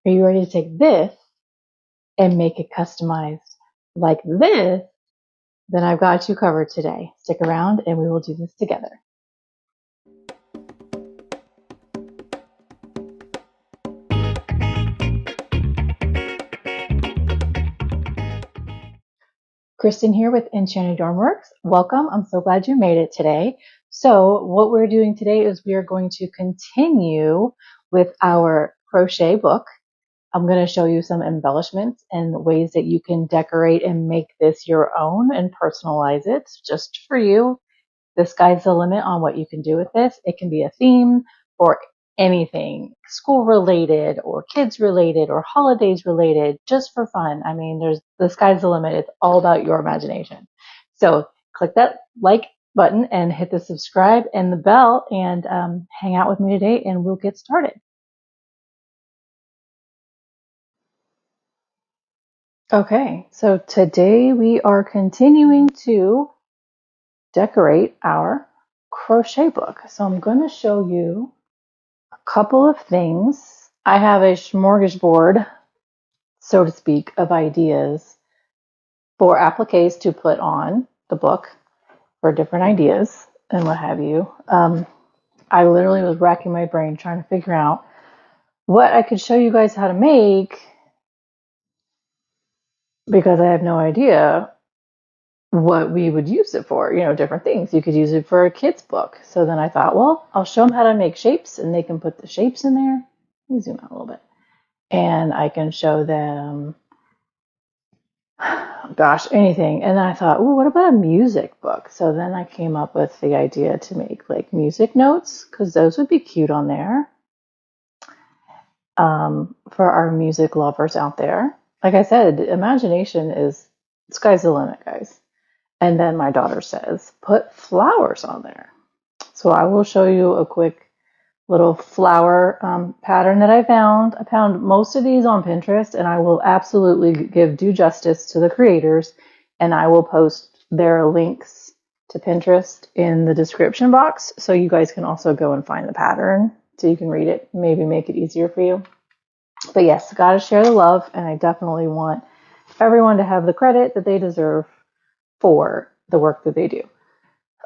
Are you ready to take this and make it customized like this? Then I've got you covered today. Stick around and we will do this together. Kristen here with Enchanted Dormworks. Welcome. I'm so glad you made it today. So what we're doing today is we are going to continue with our crochet book. I'm going to show you some embellishments and ways that you can decorate and make this your own and personalize it just for you. The sky's the limit on what you can do with this. It can be a theme or anything school related or kids related or holidays related, just for fun. I mean, the sky's the limit. It's all about your imagination. So click that like button and hit the subscribe and the bell and hang out with me today and we'll get started. Okay, so today we are continuing to decorate our crochet book. So I'm going to show you a couple of things. I have a smorgasbord, so to speak, of ideas for appliques to put on the book for different ideas and what have you. I literally was racking my brain trying to figure out what I could show you guys how to make because I have no idea what we would use it for, different things. You could use it for a kid's book. So then I thought, well, I'll show them how to make shapes and they can put the shapes in there. Let me zoom out a little bit. And I can show them, gosh, anything. And then I thought, oh, what about a music book? So then I came up with the idea to make like music notes because those would be cute on there for our music lovers out there. Like I said, imagination is sky's the limit, guys. And then my daughter says, put flowers on there. So I will show you a quick little flower pattern that I found. I found most of these on Pinterest, and I will absolutely give due justice to the creators, and I will post their links to Pinterest in the description box so you guys can also go and find the pattern so you can read it, maybe make it easier for you. But yes, gotta share the love, and I definitely want everyone to have the credit that they deserve for the work that they do.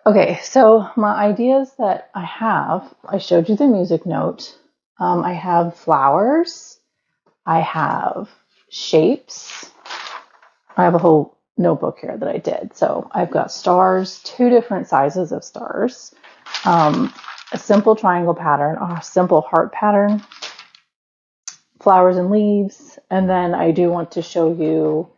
Okay, so my ideas that I have, I showed you the music note. I have flowers. I have shapes. I have a whole notebook here that I did. So I've got stars, 2 different sizes of stars, a simple triangle pattern, a simple heart pattern, flowers and leaves, and then I do want to show you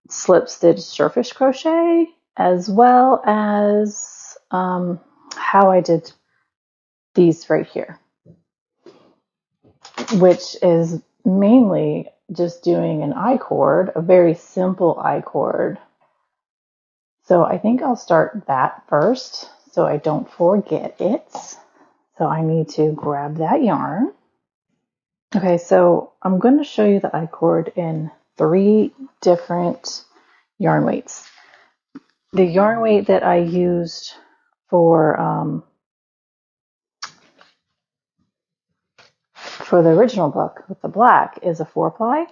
slip stitch surface crochet, as well as how I did these right here, which is mainly just doing an I-cord, a very simple I-cord. So I think I'll start that first so I don't forget it. So I need to grab that yarn. Okay, so I'm going to show you the I-cord in 3 different yarn weights. The yarn weight that I used for the original book with the black is a 4-ply,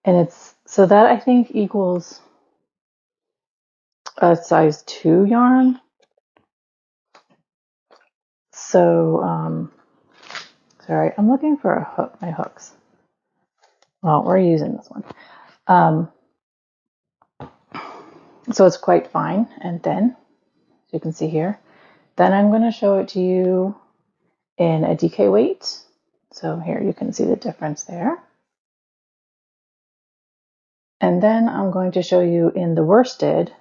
and it's so that I think equals a size 2 yarn. So sorry, I'm looking for a hook. My hooks. Well, we're using this one. So it's quite fine and thin, as you can see here. Then I'm going to show it to you in a DK weight. So here you can see the difference there. And then I'm going to show you in the worsted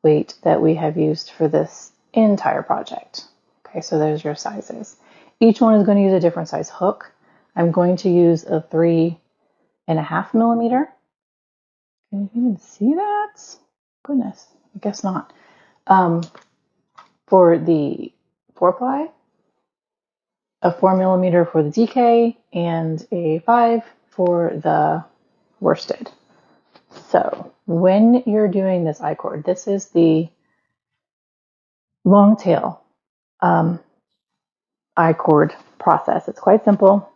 weight that we have used for this entire project. Okay, so there's your sizes. Each one is going to use a different size hook. I'm going to use a 3.5 millimeter. Can you even see that? Goodness, I guess not. For the 4-ply, a 4 millimeter for the DK, and a 5 for the worsted. So when you're doing this I-cord, this is the long tail I-cord process. It's quite simple.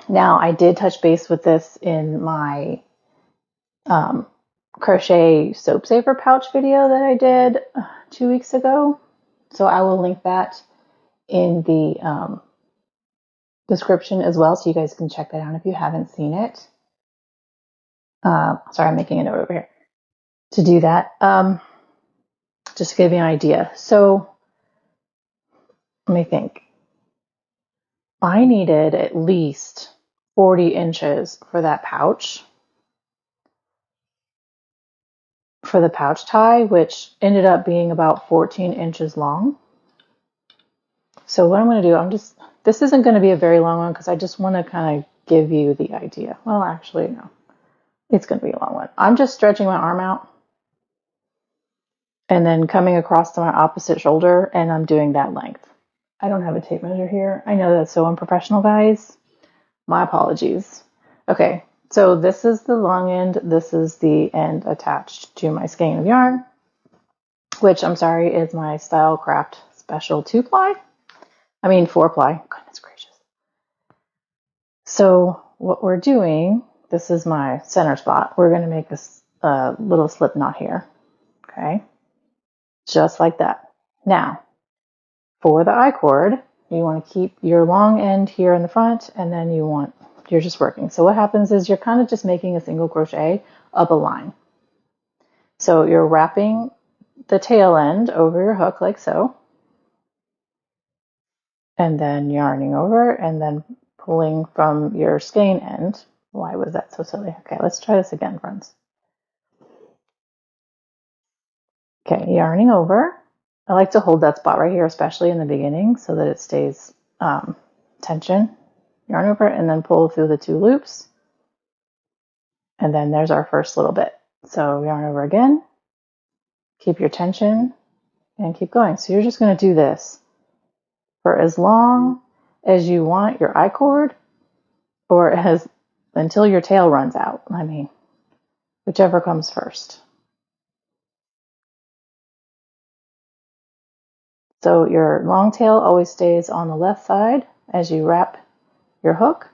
Now, I did touch base with this in my crochet soap saver pouch video that I did 2 weeks ago. So I will link that in the description as well, so you guys can check that out if you haven't seen it. Sorry, I'm making a note over here to do that. Just to give you an idea. So let me think. I needed at least 40 inches for that pouch, for the pouch tie, which ended up being about 14 inches long. So what I'm going to do, this isn't going to be a very long one because I just want to kind of give you the idea. Well, actually, no, it's going to be a long one. I'm just stretching my arm out and then coming across to my opposite shoulder, and I'm doing that length. I don't have a tape measure here. I know that's so unprofessional, guys. My apologies. Okay, so this is the long end. This is the end attached to my skein of yarn, which I'm sorry is my Style Craft Special 2-ply. I mean 4-ply. Goodness gracious. So what we're doing, this is my center spot. We're going to make a little slip knot here. Okay, just like that. Now, for the I-cord, you want to keep your long end here in the front, and then you're just working. So what happens is you're kind of just making a single crochet up a line. So you're wrapping the tail end over your hook like so, and then yarning over, and then pulling from your skein end. Why was that so silly? Okay, let's try this again, friends. Okay, yarning over. I like to hold that spot right here, especially in the beginning, so that it stays tension. Yarn over and then pull through the 2 loops. And then there's our first little bit. So yarn over again, keep your tension, and keep going. So you're just going to do this for as long as you want your I-cord, or until your tail runs out. I mean, whichever comes first. So your long tail always stays on the left side as you wrap your hook.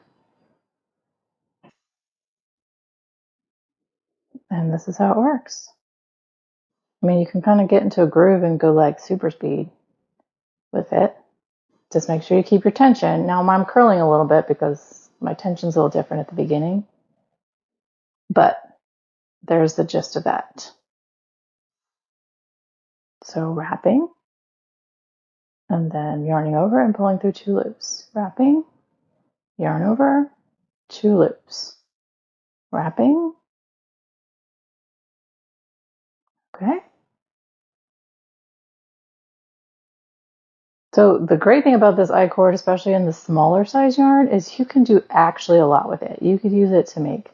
And this is how it works. I mean, you can kind of get into a groove and go like super speed with it. Just make sure you keep your tension. Now I'm curling a little bit because my tension's a little different at the beginning. But there's the gist of that. So wrapping, and then yarning over and pulling through 2 loops. Wrapping, yarn over, 2 loops. Wrapping. Okay. So the great thing about this I-cord, especially in the smaller size yarn, is you can do actually a lot with it. You could use it to make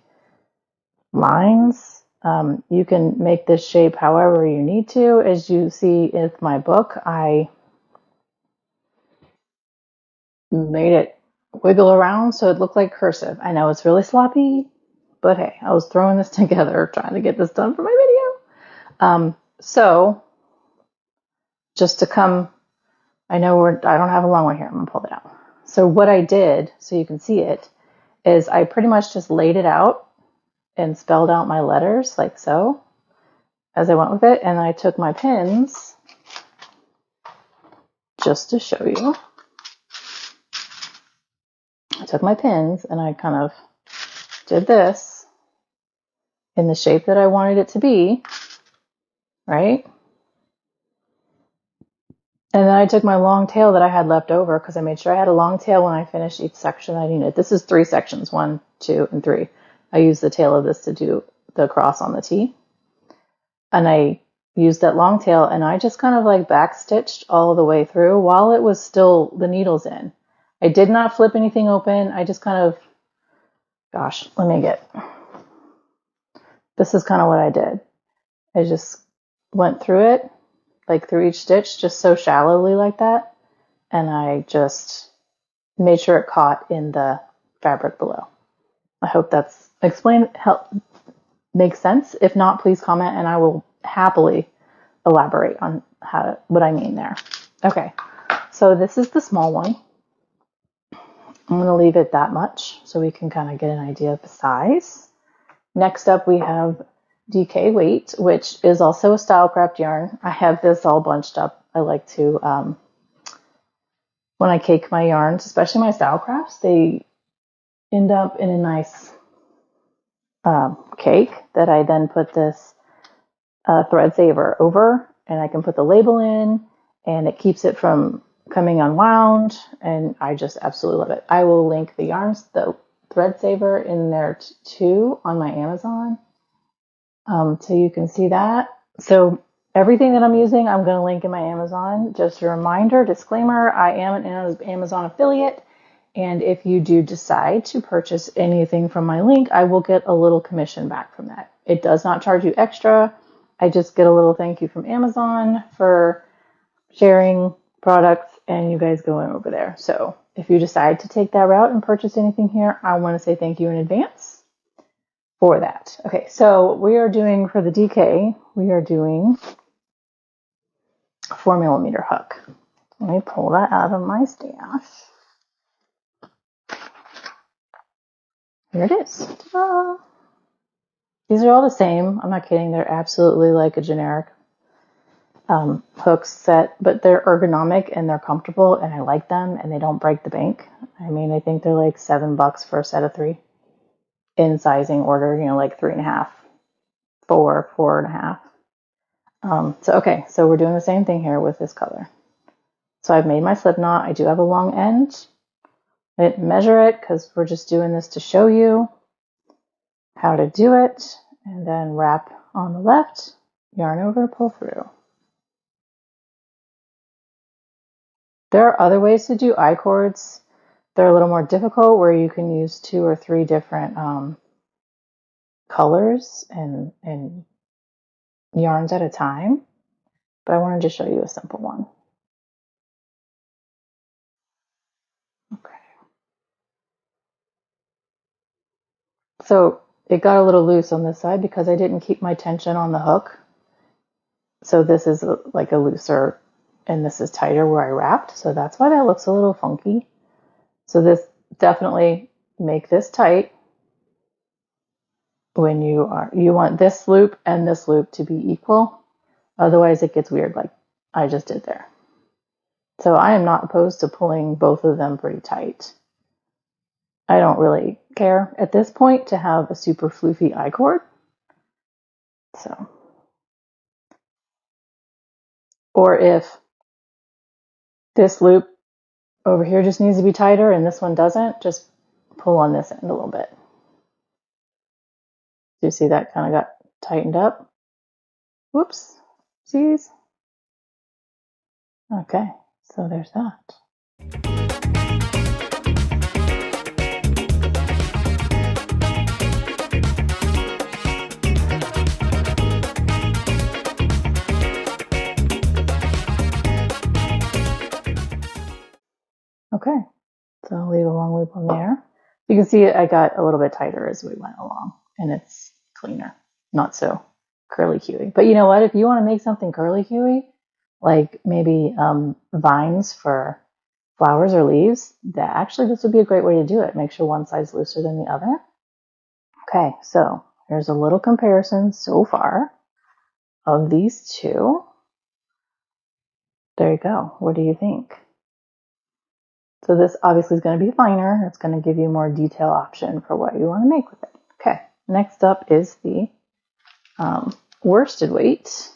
lines. You can make this shape however you need to. As you see in my book, I made it wiggle around so it looked like cursive. I know it's really sloppy, but hey, I was throwing this together trying to get this done for my video. So just to come, I know I don't have a long one here. I'm gonna pull it out. So what I did, so you can see it, is I pretty much just laid it out and spelled out my letters like so as I went with it. And I took my pins just to show you. I took my pins and I kind of did this in the shape that I wanted it to be, right? And then I took my long tail that I had left over because I made sure I had a long tail when I finished each section I needed. This is 3 sections, 1, 2, and 3. I used the tail of this to do the cross on the T. And I used that long tail and I just kind of like back stitched all the way through while it was still the needles in. I did not flip anything open. I just kind of, this is kind of what I did. I just went through it, like through each stitch, just so shallowly like that. And I just made sure it caught in the fabric below. I hope that's makes sense. If not, please comment and I will happily elaborate on what I mean there. Okay, so this is the small one. I'm going to leave it that much so we can kind of get an idea of the size. Next up, we have DK Weight, which is also a style craft yarn. I have this all bunched up. I like to, when I cake my yarns, especially my style crafts, they end up in a nice cake that I then put this thread saver over, and I can put the label in, and it keeps it from coming unwound, and I just absolutely love it. I will link the yarns, the thread saver in there too on my Amazon, so you can see that. So everything that I'm using, I'm going to link in my Amazon. Just a reminder, disclaimer, I am an Amazon affiliate, and if you do decide to purchase anything from my link, I will get a little commission back from that. It does not charge you extra. I just get a little thank you from Amazon for sharing products and you guys going over there. So if you decide to take that route and purchase anything here, I want to say thank you in advance for that. Okay, so we are doing, for the DK, we are doing a 4mm hook. Let me pull that out of my stash. Here it is. Ta-da! These are all the same. I'm not kidding. They're absolutely like a generic hook set, but they're ergonomic and they're comfortable and I like them and they don't break the bank. I mean, I think they're like $7 for a set of 3 in sizing order, like 3.5, 4, 4.5. So we're doing the same thing here with this color. So I've made my slip knot. I do have a long end. I didn't measure it because we're just doing this to show you how to do it, and then wrap on the left, yarn over, pull through. There are other ways to do I-cords. They're a little more difficult where you can use 2 or 3 different colors and yarns at a time, but I wanted to show you a simple one. Okay. So it got a little loose on this side because I didn't keep my tension on the hook. So this is like a looser and this is tighter where I wrapped. So that's why that looks a little funky. So this definitely make this tight when you want this loop and this loop to be equal. Otherwise it gets weird like I just did there. So I am not opposed to pulling both of them pretty tight. I don't really care at this point to have a super floofy I-cord. So, or if this loop over here just needs to be tighter and this one doesn't, just pull on this end a little bit. Do you see that kind of got tightened up? Whoops, sees? Okay, so there's that. Okay, so I'll leave a long loop on there. You can see I got a little bit tighter as we went along, and it's cleaner, not so curly huey. But you know what? If you want to make something curly huey, like maybe vines for flowers or leaves, this would be a great way to do it. Make sure one side's looser than the other. Okay, so here's a little comparison so far of these two. There you go. What do you think? So this obviously is going to be finer. It's going to give you more detail option for what you want to make with it. Okay, next up is the worsted weight.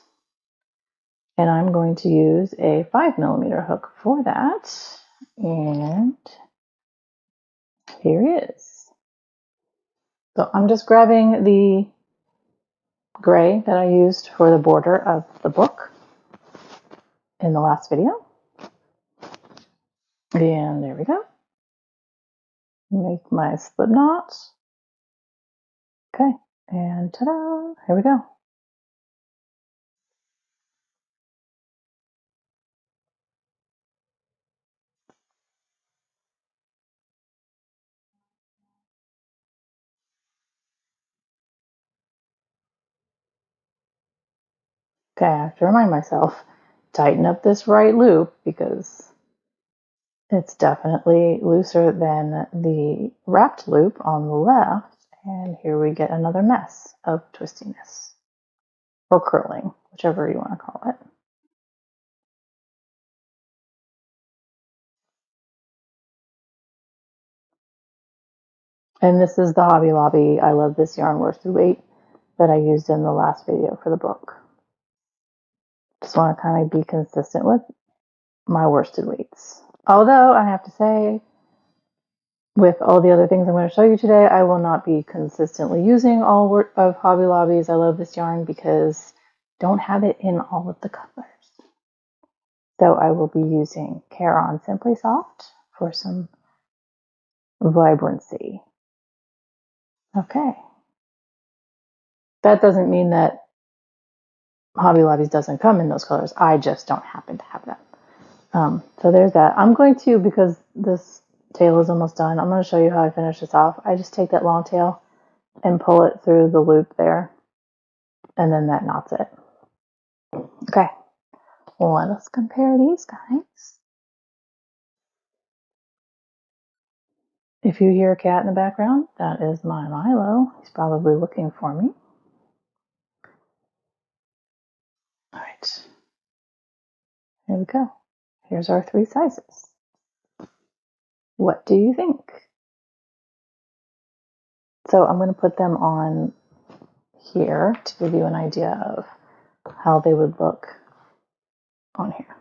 And I'm going to use a 5mm hook for that. And here it is. So I'm just grabbing the gray that I used for the border of the book in the last video. And there we go. Make my slip knot. Okay, and ta-da, here we go. Okay, I have to remind myself, tighten up this right loop because It's definitely looser than the wrapped loop on the left. And here we get another mess of twistiness, or curling, whichever you want to call it. And this is the Hobby Lobby I Love This Yarn worsted weight that I used in the last video for the book. Just want to kind of be consistent with my worsted weights. Although I have to say, with all the other things I'm going to show you today, I will not be consistently using all of Hobby Lobby's I Love This Yarn because I don't have it in all of the colors. So I will be using Care On Simply Soft for some vibrancy. Okay. That doesn't mean that Hobby Lobby's doesn't come in those colors. I just don't happen to have them. So there's that. I'm going to, because this tail is almost done, I'm going to show you how I finish this off. I just take that long tail and pull it through the loop there, and then that knots it. Okay, well, let us compare these guys. If you hear a cat in the background, that is my Milo. He's probably looking for me. All right, here we go. Here's our 3 sizes. What do you think? So I'm going to put them on here to give you an idea of how they would look on here.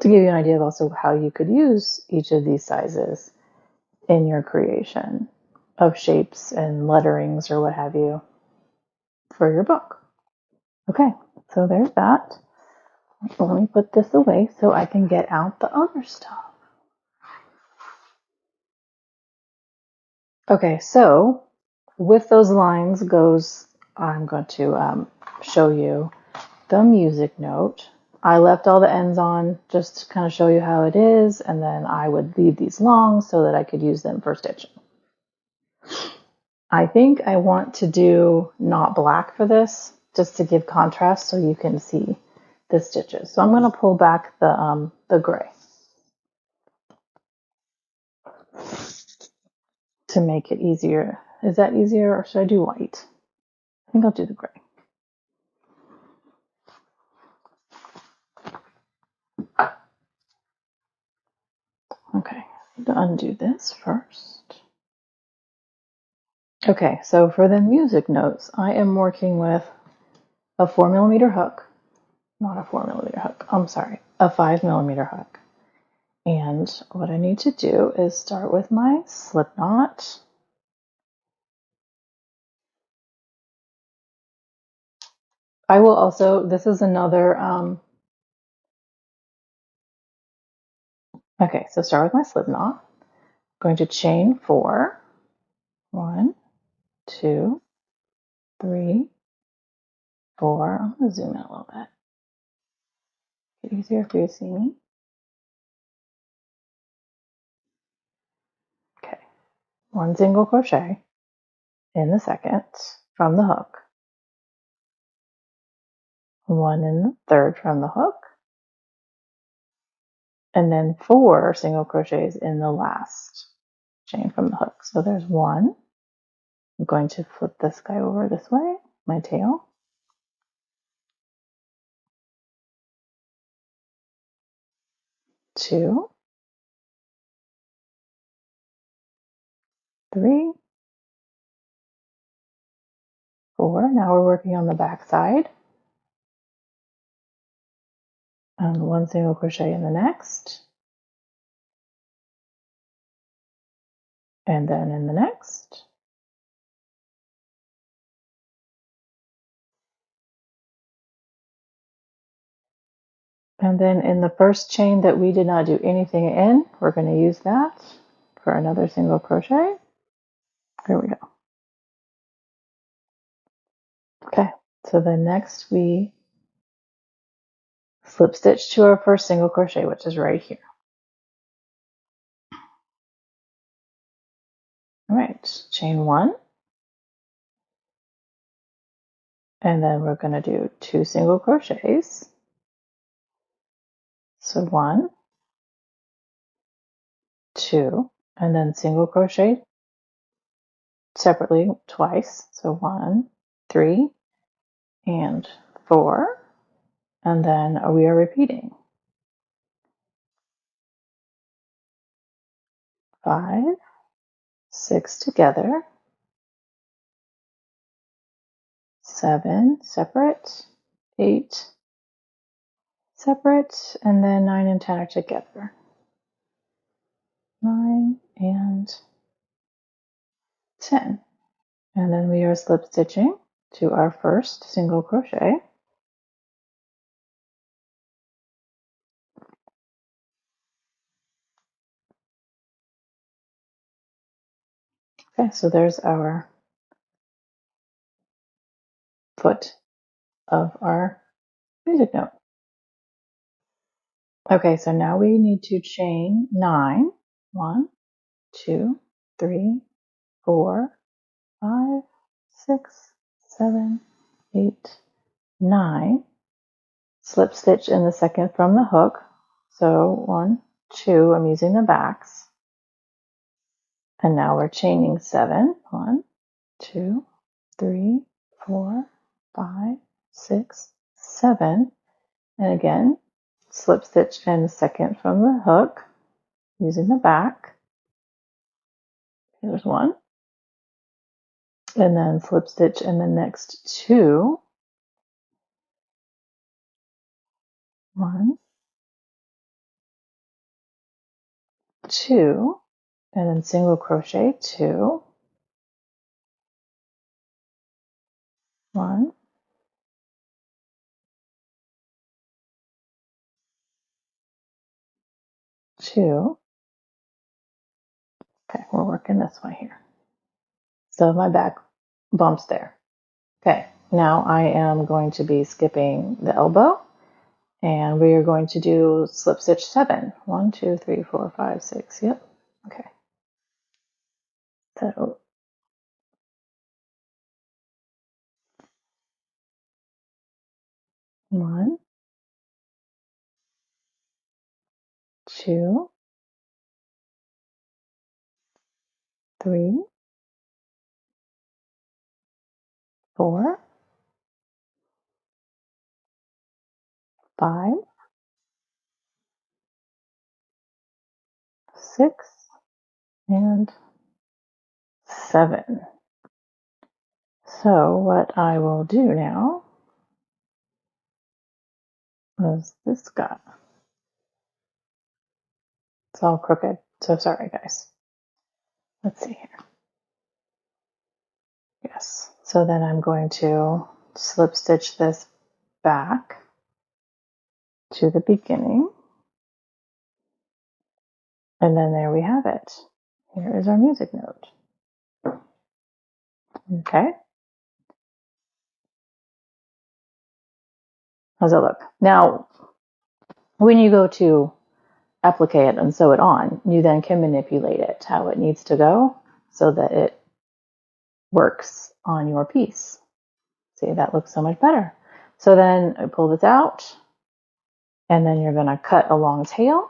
To give you an idea of also how you could use each of these sizes in your creation of shapes and letterings or what have you for your book. Okay, so there's that. Let me put this away so I can get out the other stuff. Okay, so with those lines goes, I'm going to show you the music note. I left all the ends on just to kind of show you how it is, and then I would leave these long so that I could use them for stitching. I think I want to do not black for this, just to give contrast so you can see the stitches. So I'm going to pull back the gray to make it easier. Is that easier, or should I do white? I think I'll do the gray. Okay, to undo this first. Okay, so for the music notes, I am working with a 4mm hook, not a 4mm hook, I'm sorry, a 5mm hook. And what I need to do is start with my slip knot. I will also, this is another, okay, so start with my slip knot. I'm going to chain 4. 1, 2, 3, 4. I'm going to zoom in a little bit. Get easier for you to see me. Okay, 1 single crochet in the second from the hook. 1 in the third from the hook. And then 4 single crochets in the last chain from the hook. So there's 1. I'm going to flip this guy over this way, my tail. 2, 3, 4. Now we're working on the back side. And 1 single crochet in the next. And then in the next. And then in the first chain that we did not do anything in, we're going to use that for another single crochet. Here we go. Okay, so then next we slip stitch to our first single crochet, which is right here. All right, chain 1. And then we're going to do 2 single crochets. So 1, 2, and then single crochet separately twice. So 1, 3, and 4, and then we are repeating 5, 6 together, 7 separate, 8 separate, and then 9 and 10 are together. 9 and 10. And then we are slip stitching to our first single crochet. Okay, so there's our foot of our music note. Okay, so now we need to chain 9. 1, 2, 3, 4, 5, 6, 7, 8, 9. Slip stitch in the second from the hook. So 1, 2, I'm using the backs. And now we're chaining 7. 1, 2, 3, 4, 5, 6, 7. And again, slip stitch in the second from the hook using the back. There's 1. And then slip stitch in the next 2. 1, 2, and then single crochet 2. 1, 2. Okay, we're working this way here. So my back bumps there. Okay, now I am going to be skipping the elbow, and we are going to do slip stitch 7. 1, 2, 3, 4, 5, 6. Yep. Okay. So 1, 2, 3, 4, 5, 6, and 7. So what I will do now is this guy. It's all crooked. So sorry, guys. Let's see here. Yes. So then I'm going to slip stitch this back to the beginning. And then there we have it. Here is our music note. Okay. How's it look? Now, when you go to applique it and sew it on, you then can manipulate it how it needs to go so that it works on your piece. See, that looks so much better. So then I pull this out, and then you're going to cut a long tail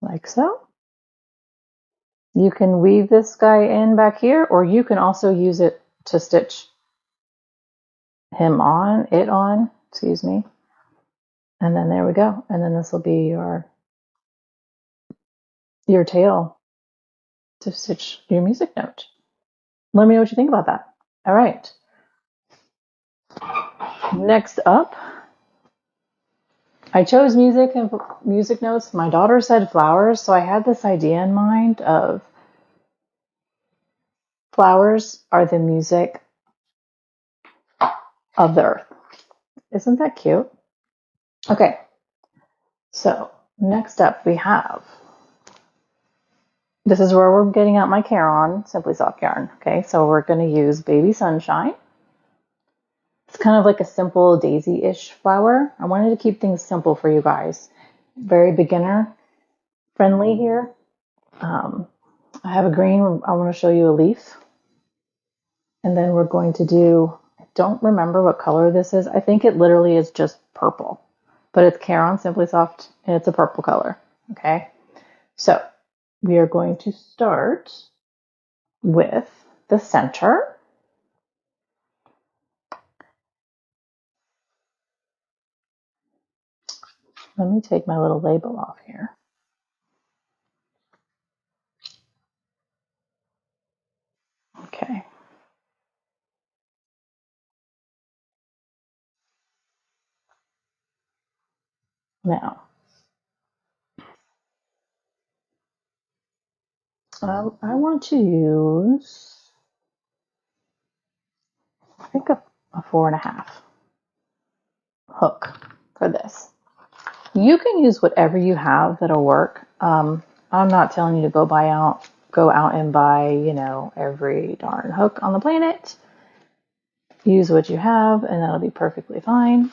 like so. You can weave this guy in back here, or you can also use it to stitch it on, excuse me. And then there we go. And then this will be your tail to stitch your music note. Let me know what you think about that. All right. Next up, I chose music and music notes. My daughter said flowers, so I had this idea in mind of flowers are the music of the earth. Isn't that cute? Okay. So next up we have, this is where we're getting out my Caron Simply Soft yarn. Okay, so we're going to use Baby Sunshine. It's kind of like a simple daisy-ish flower. I wanted to keep things simple for you guys. Very beginner friendly here. I have a green. I want to show you a leaf. And then we're going to do don't remember what color this is. I think it literally is just purple, but it's Caron Simply Soft and it's a purple color. Okay. So we are going to start with the center. Let me take my little label off here. Okay. Now, I want to use, I think, a 4.5 hook for this. You can use whatever you have that'll work. I'm not telling you to go out and buy, every darn hook on the planet. Use what you have and that'll be perfectly fine.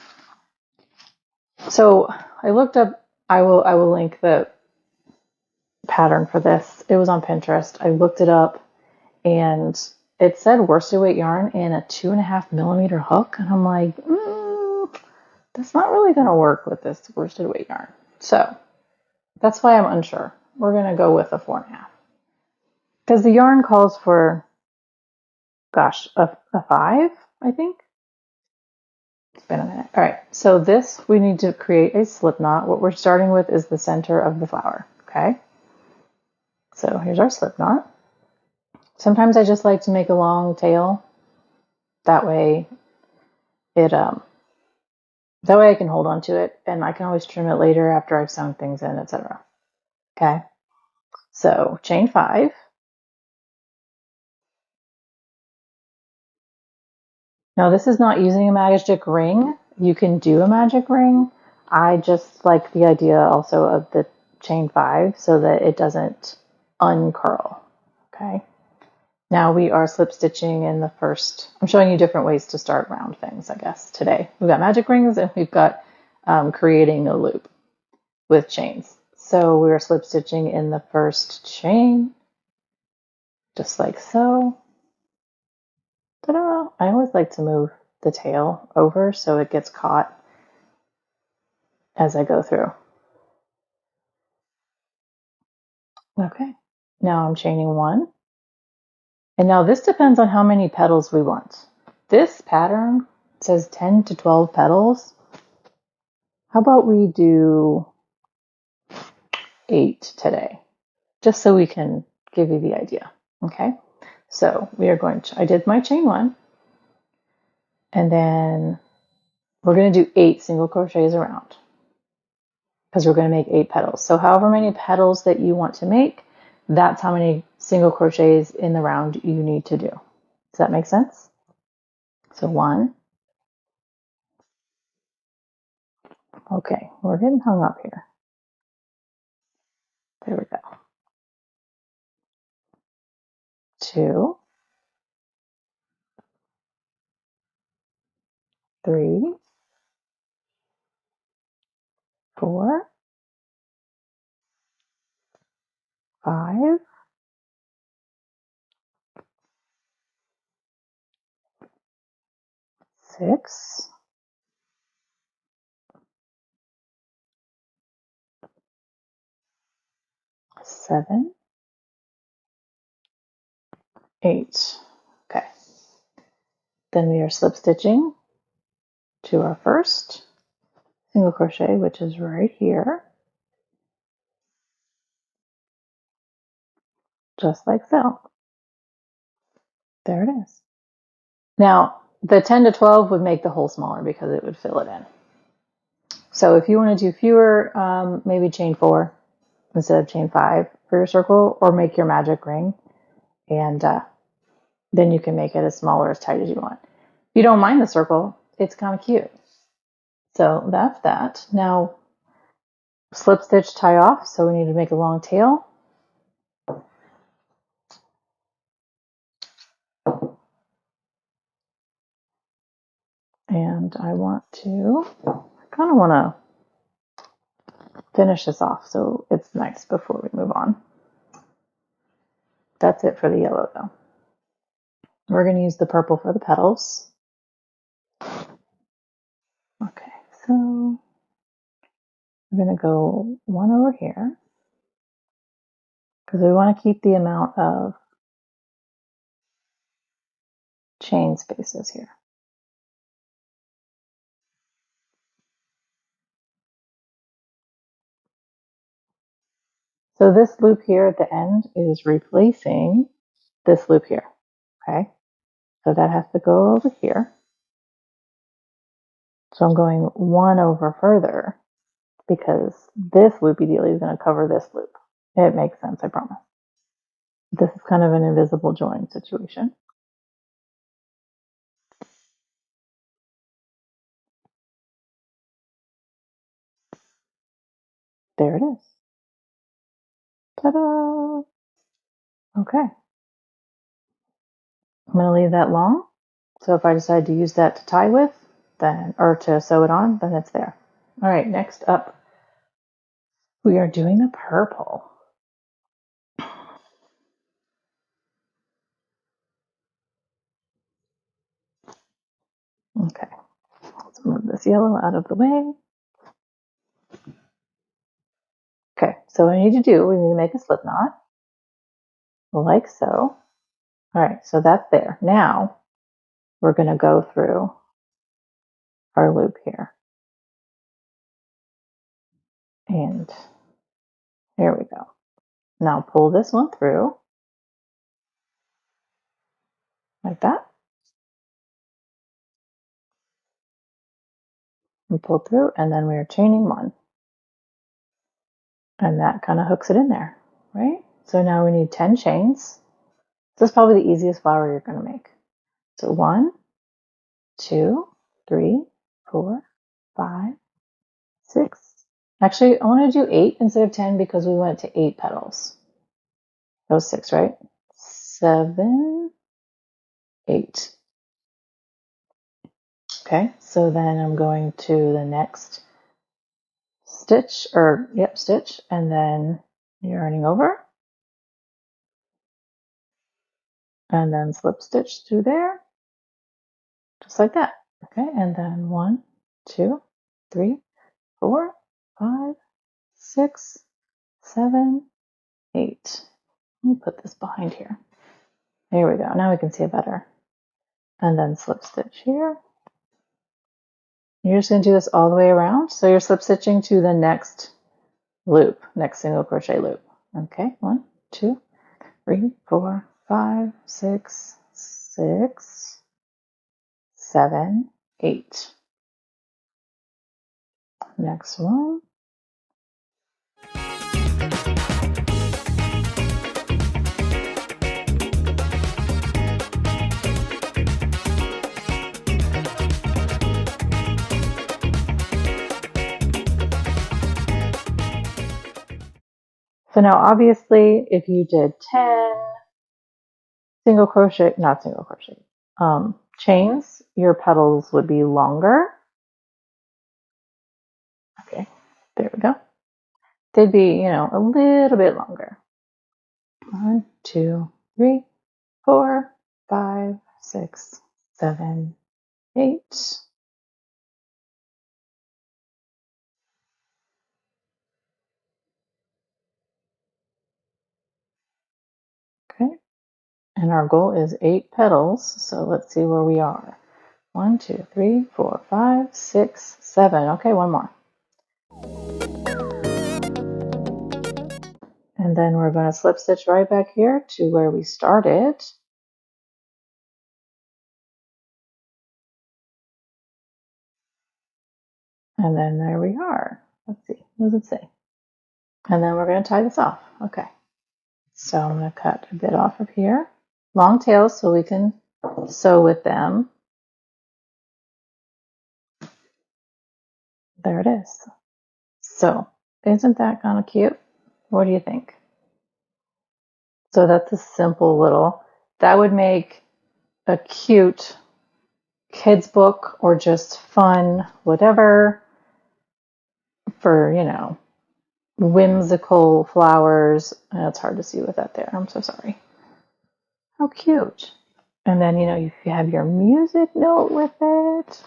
So I looked up, I will link the pattern for this. It was on Pinterest. I looked it up and it said worsted weight yarn and a 2.5 millimeter hook. And I'm like, that's not really going to work with this worsted weight yarn. So that's why I'm unsure. We're going to go with a 4.5. Because the yarn calls for, a 5, I think. It's been a minute. All right, so this, we need to create a slip knot. What we're starting with is the center of the flower, okay? So here's our slip knot. Sometimes I just like to make a long tail. That way I can hold on to it and I can always trim it later after I've sewn things in, etc. Okay, so chain 5. Now this is not using a magic ring. You can do a magic ring. I just like the idea also of the chain 5 so that it doesn't uncurl. Okay. Now we are slip stitching in the first. I'm showing you different ways to start round things, I guess, today. We've got magic rings and we've got creating a loop with chains. So we're slip stitching in the first chain, just like so. Ta-da! I always like to move the tail over so it gets caught as I go through. Okay, now I'm chaining 1. And now this depends on how many petals we want. This pattern says 10 to 12 petals. How about we do 8 today, just so we can give you the idea. Okay, so we are going to, I did my chain 1, and then we're going to do 8 single crochets around because we're going to make 8 petals. So however many petals that you want to make, that's how many single crochets in the round you need to do. Does that make sense? So 1. Okay, we're getting hung up here. There we go. 2, 3, 4, 5, 6, 7, 8. Okay. Then we are slip stitching to our first single crochet, which is right here, just like so. There it is. Now, the 10 to 12 would make the hole smaller because it would fill it in. So if you want to do fewer, maybe chain 4 instead of chain 5 for your circle, or make your magic ring, and then you can make it as small or as tight as you want. If you don't mind the circle, it's kind of cute. So that's that. Now, slip stitch, tie off. So we need to make a long tail. And I kind of want to finish this off so it's nice before we move on. That's it for the yellow though. We're going to use the purple for the petals. So we're going to go one over here because we want to keep the amount of chain spaces here. So this loop here at the end is replacing this loop here, okay? So that has to go over here. So I'm going one over further because this loopy-dealy is going to cover this loop. It makes sense, I promise. This is kind of an invisible join situation. There it is. Ta-da! Okay. I'm going to leave that long. So if I decide to use that to tie with, then, or to sew it on, then it's there. All right, next up, we are doing the purple. Okay, let's move this yellow out of the way. Okay, so what we need to do, we need to make a slip knot, like so. All right, so that's there. Now, we're going to go through our loop here. And here we go. Now pull this one through, like that. We pull through, and then we are chaining one. And that kind of hooks it in there, right? So now we need 10 chains. This is probably the easiest flower you're going to make. So 1, 2, 3, 4, 5, 6. Actually, I want to do 8 instead of 10 because we went to 8 petals. That was 6, right? 7, 8. Okay, so then I'm going to the next stitch, stitch, and then yarning over, and then slip stitch through there, just like that. Okay, and then 1, 2, 3, 4, 5, 6, 7, 8. Let me put this behind here. There we go. Now we can see it better. And then slip stitch here. You're just going to do this all the way around. So you're slip stitching to the next loop, next single crochet loop. Okay, 1, 2, 3, 4, 5, 6, 6, 7, 8. Next one. So now obviously if you did 10 chains, your petals would be longer. Okay, there we go. They'd be, a little bit longer. 1, 2, 3, 4, 5, 6, 7, 8. Okay, and our goal is 8 petals. So let's see where we are. 1, 2, 3, 4, 5, 6, 7. Okay, one more. And then we're going to slip stitch right back here to where we started. And then there we are. Let's see, what does it say? And then we're going to tie this off. Okay. So I'm going to cut a bit off of here. Long tails so we can sew with them. There it is. So isn't that kind of cute? What do you think? So that's a simple little, that would make a cute kids book or just fun, whatever, for, whimsical flowers. It's hard to see with that there. I'm so sorry. How cute. And then, if you have your music note with it.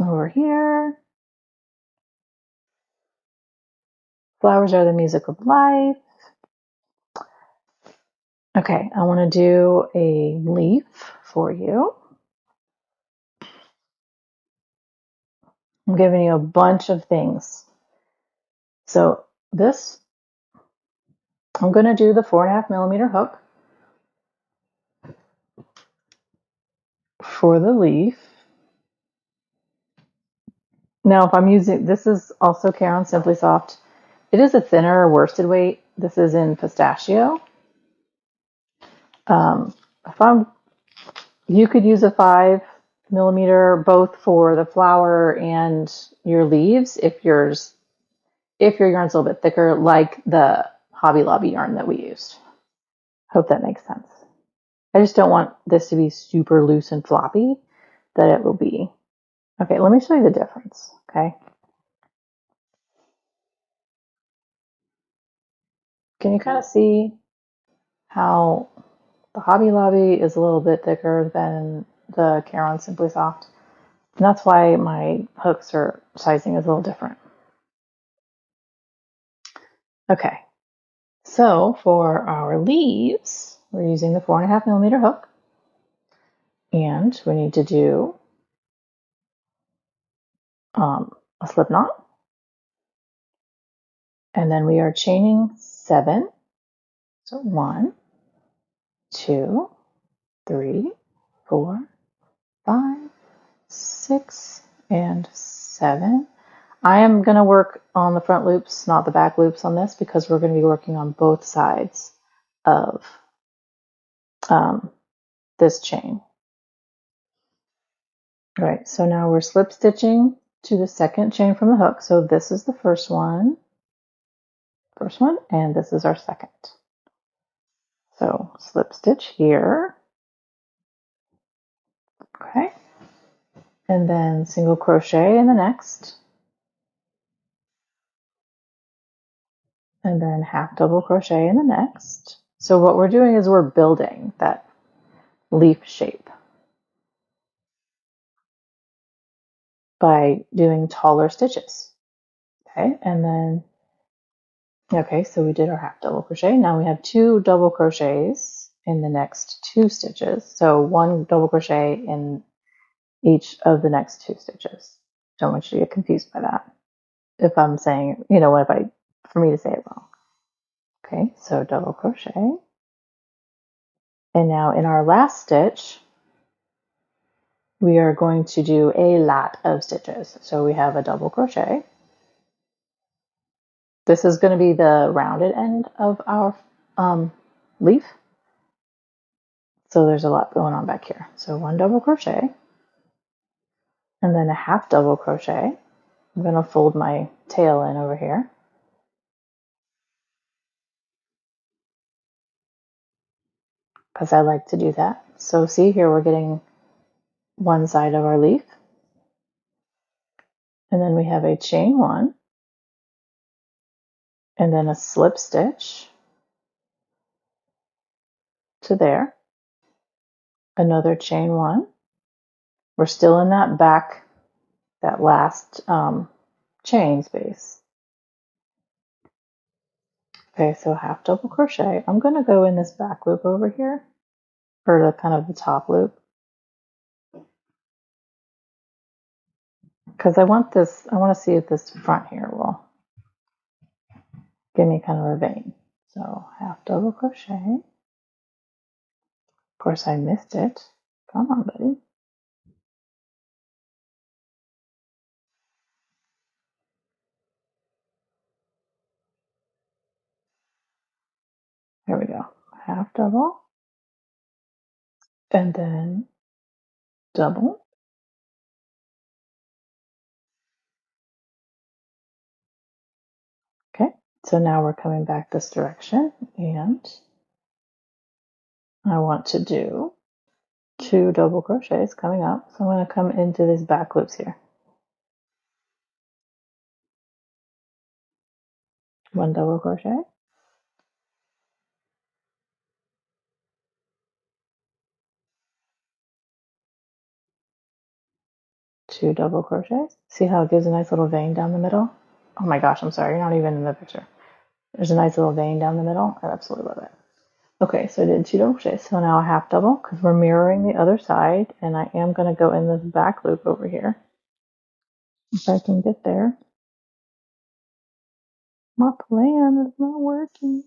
over here. Flowers are the music of life. Okay, I want to do a leaf for you. I'm giving you a bunch of things. So this, I'm going to do the 4.5mm hook for the leaf. Now, if I'm using, this is also Caron Simply Soft. It is a thinner worsted weight. This is in pistachio. If I'm, you could use a 5mm both for the flower and your leaves if your yarn's a little bit thicker, like the Hobby Lobby yarn that we used. Hope that makes sense. I just don't want this to be super loose and floppy that it will be. Okay, let me show you the difference, okay? Can you kind of see how the Hobby Lobby is a little bit thicker than the Caron Simply Soft? And that's why my hooks or sizing is a little different. Okay, so for our leaves, we're using the 4.5mm hook. And we need to do a slip knot. And then we are chaining 7. So 1, 2, 3, 4, 5, 6, and 7. I am going to work on the front loops, not the back loops on this, because we're going to be working on both sides of this chain. All right, so now we're slip stitching to the second chain from the hook. So this is the first one, and this is our second. So slip stitch here, okay, and then single crochet in the next, and then half double crochet in the next. So what we're doing is we're building that leaf shape by doing taller stitches, okay, and then, okay, so we did our half double crochet. Now we have 2 double crochets in the next 2 stitches. So 1 double crochet in each of the next 2 stitches. Don't want you to get confused by that. If I'm saying, for me to say it wrong. Okay, so double crochet. And now in our last stitch, we are going to do a lot of stitches. So we have a double crochet. This is going to be the rounded end of our leaf. So there's a lot going on back here. So 1 double crochet, and then a half double crochet. I'm going to fold my tail in over here. Because I like to do that. So see here, we're getting one side of our leaf. And then we have a chain 1, and then a slip stitch to there, another chain 1. We're still in that last chain space. Okay, so half double crochet. I'm going to go in this back loop over here, or the kind of the top loop, because I want to see if this front here will give me kind of a vein. So half double crochet. Of course, I missed it. Come on, buddy. There we go. Half double, and then double. Okay, so now we're coming back this direction, and I want to do 2 double crochets coming up. So I'm going to come into these back loops here. 1 double crochet, 2 double crochets. See how it gives a nice little vein down the middle? Oh my gosh, I'm sorry, you're not even in the picture. There's a nice little vein down the middle. I absolutely love it. Okay, so I did 2 double crochets. So now a half double because we're mirroring the other side, and I am going to go in this back loop over here. If I can get there. My plan is not working.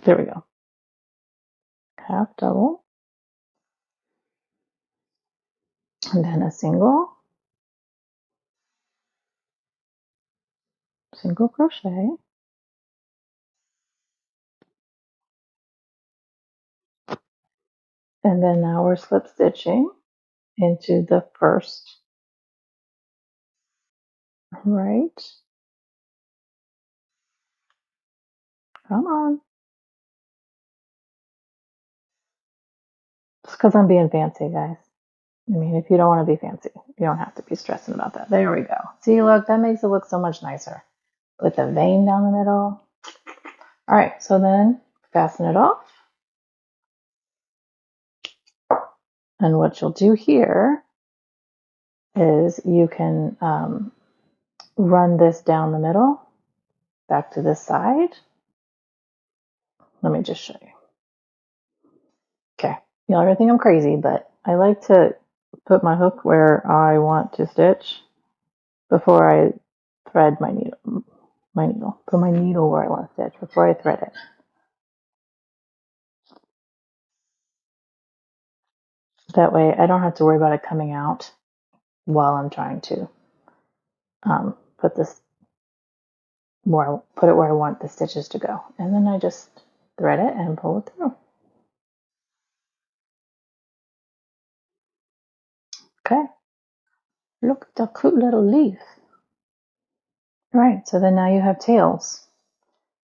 There we go. Half double. And then a single crochet. And then now we're slip stitching into the first right. Come on. Just because I'm being fancy, guys. I mean, if you don't want to be fancy, you don't have to be stressing about that. There we go. See, look, that makes it look so much nicer. With the vein down the middle. All right, so then fasten it off. And what you'll do here is you can run this down the middle, back to this side. Let me just show you. Okay, y'all are gonna think I'm crazy, but I like to put my hook where I want to stitch before I thread my needle. Put my needle where I want to stitch before I thread it. That way I don't have to worry about it coming out while I'm trying to put it where I want the stitches to go. And then I just thread it and pull it through. Okay. Look at the cute little leaf. All right, so then now you have tails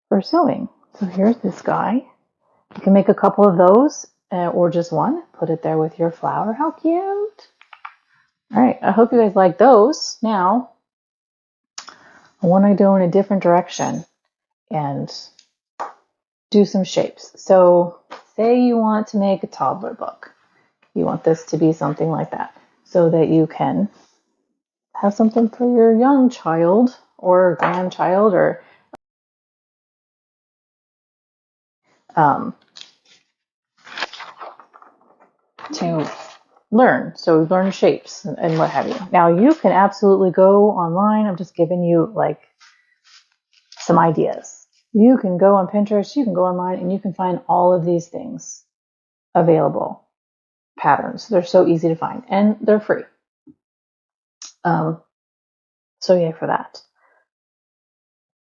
for sewing. So here's this guy. You can make a couple of those or just one. Put it there with your flower. How cute. All right, I hope you guys like those. Now, I want to go in a different direction and do some shapes. So say you want to make a toddler book. You want this to be something like that so that you can have something for your young child or grandchild or to learn. So learn shapes and what have you. Now you can absolutely go online. I'm just giving you like some ideas. You can go on Pinterest, you can go online and you can find all of these things available. Patterns. They're so easy to find and they're free. So yay for that.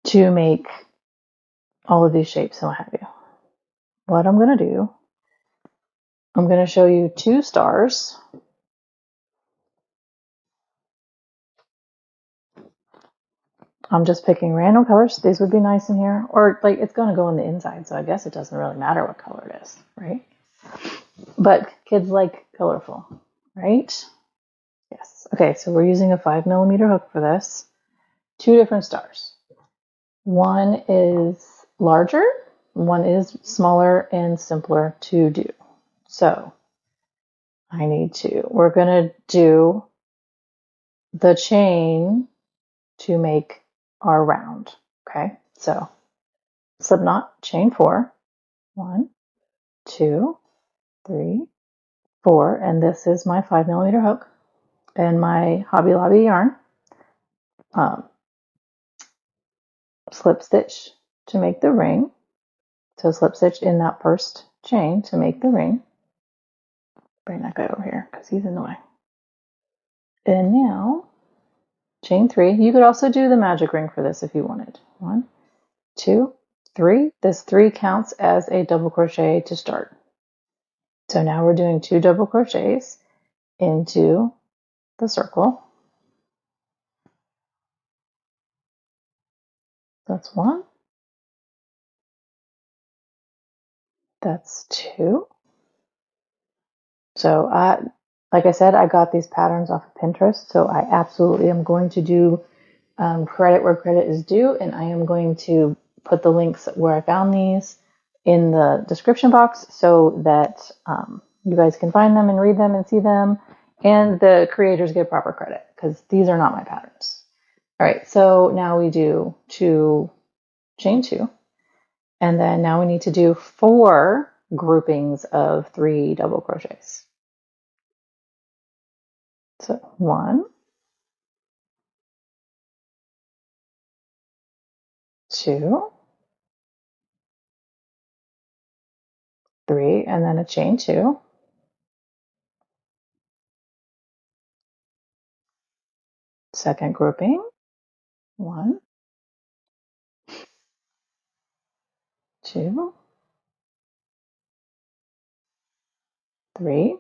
To make all of these shapes and what have you. What I'm going to do, I'm going to show you 2 stars. I'm just picking random colors. These would be nice in here. Or like it's going to go on the inside, so I guess it doesn't really matter what color it is, right? But kids like colorful, right? Yes. Okay, so we're using a 5mm hook for this. 2 different stars. One is larger, one is smaller and simpler to do. So we're going to do the chain to make our round. Okay, so slip knot, chain 4. 1, 2, 3, 4, and this is my 5mm hook and my Hobby Lobby yarn. Slip stitch to make the ring. So slip stitch in that first chain to make the ring. Bring that guy over here because he's in the way. And now, chain 3. You could also do the magic ring for this if you wanted. 1, 2, 3. This 3 counts as a double crochet to start. So now we're doing 2 double crochets into the circle. That's 1. That's 2. So like I said, I got these patterns off of Pinterest. So I absolutely am going to do credit where credit is due. And I am going to put the links where I found these in the description box so that you guys can find them and read them and see them And the creators get proper credit because these are not my patterns. All right, so now we do 2 chain 2, and then now we need to do 4 groupings of 3 double crochets. So 1, 2, 3, and then a chain 2. Second grouping, 1, 2, 3,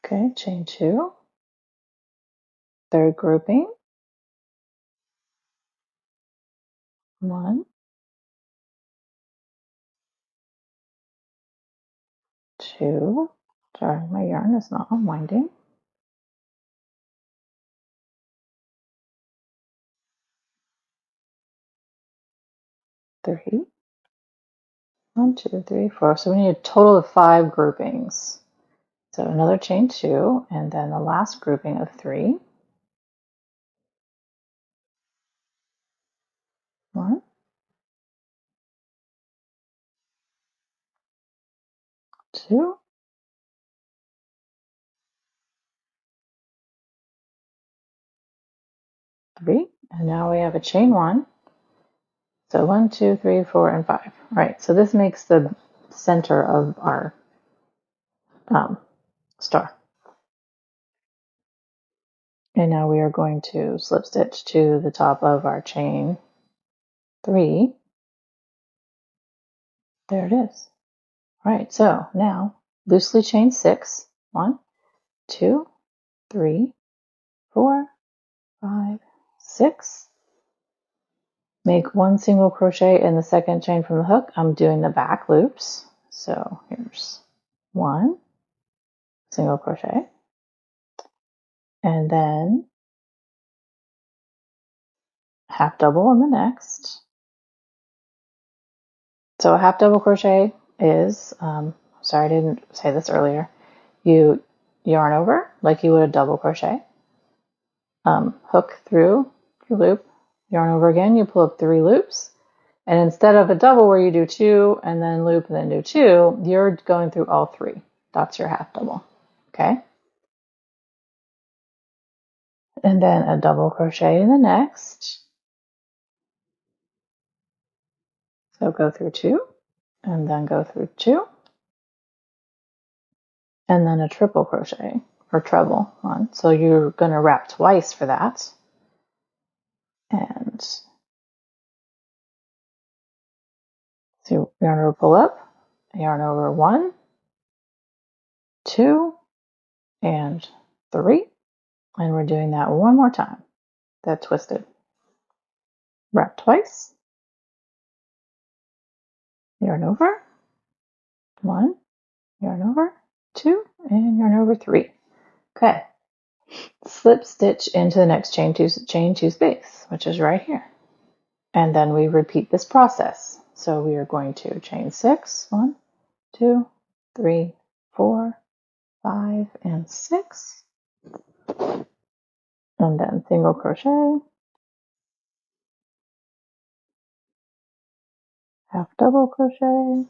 okay, chain 2. Third grouping, 1, 2. Sorry, my yarn is not unwinding. 3. 1, 2, 3, 4. So we need a total of 5 groupings. So another chain 2, and then the last grouping of 3. 1, 2, 3, and now we have a chain 1. So 1, 2, 3, 4, and 5. All right, so this makes the center of our star. And now we are going to slip stitch to the top of our chain 3. There it is. All right, so now loosely chain 6. 1, 2, 3, 4, 5, 6. Make 1 single crochet in the second chain from the hook. I'm doing the back loops. So here's 1 single crochet, and then half double in the next. So a half double crochet is, sorry I didn't say this earlier, you yarn over like you would a double crochet, hook through your loop, yarn over again, you pull up 3 loops, and instead of a double where you do 2 and then loop and then do 2, you're going through all 3. That's your half double, okay? And then a double crochet in the next. So go through 2 and then go through 2 and then a triple crochet or treble on. So you're going to wrap twice for that. And so yarn over, pull up, yarn over 1, 2, and 3. And we're doing that one more time. That twisted. Wrap twice. Yarn over. 1, yarn over, 2, and yarn over 3. Okay. Slip stitch into the next chain 2 space, which is right here. And then we repeat this process. So we are going to chain 6, 1, 2, 3, 4, 5, and 6. And then single crochet, half double crochet,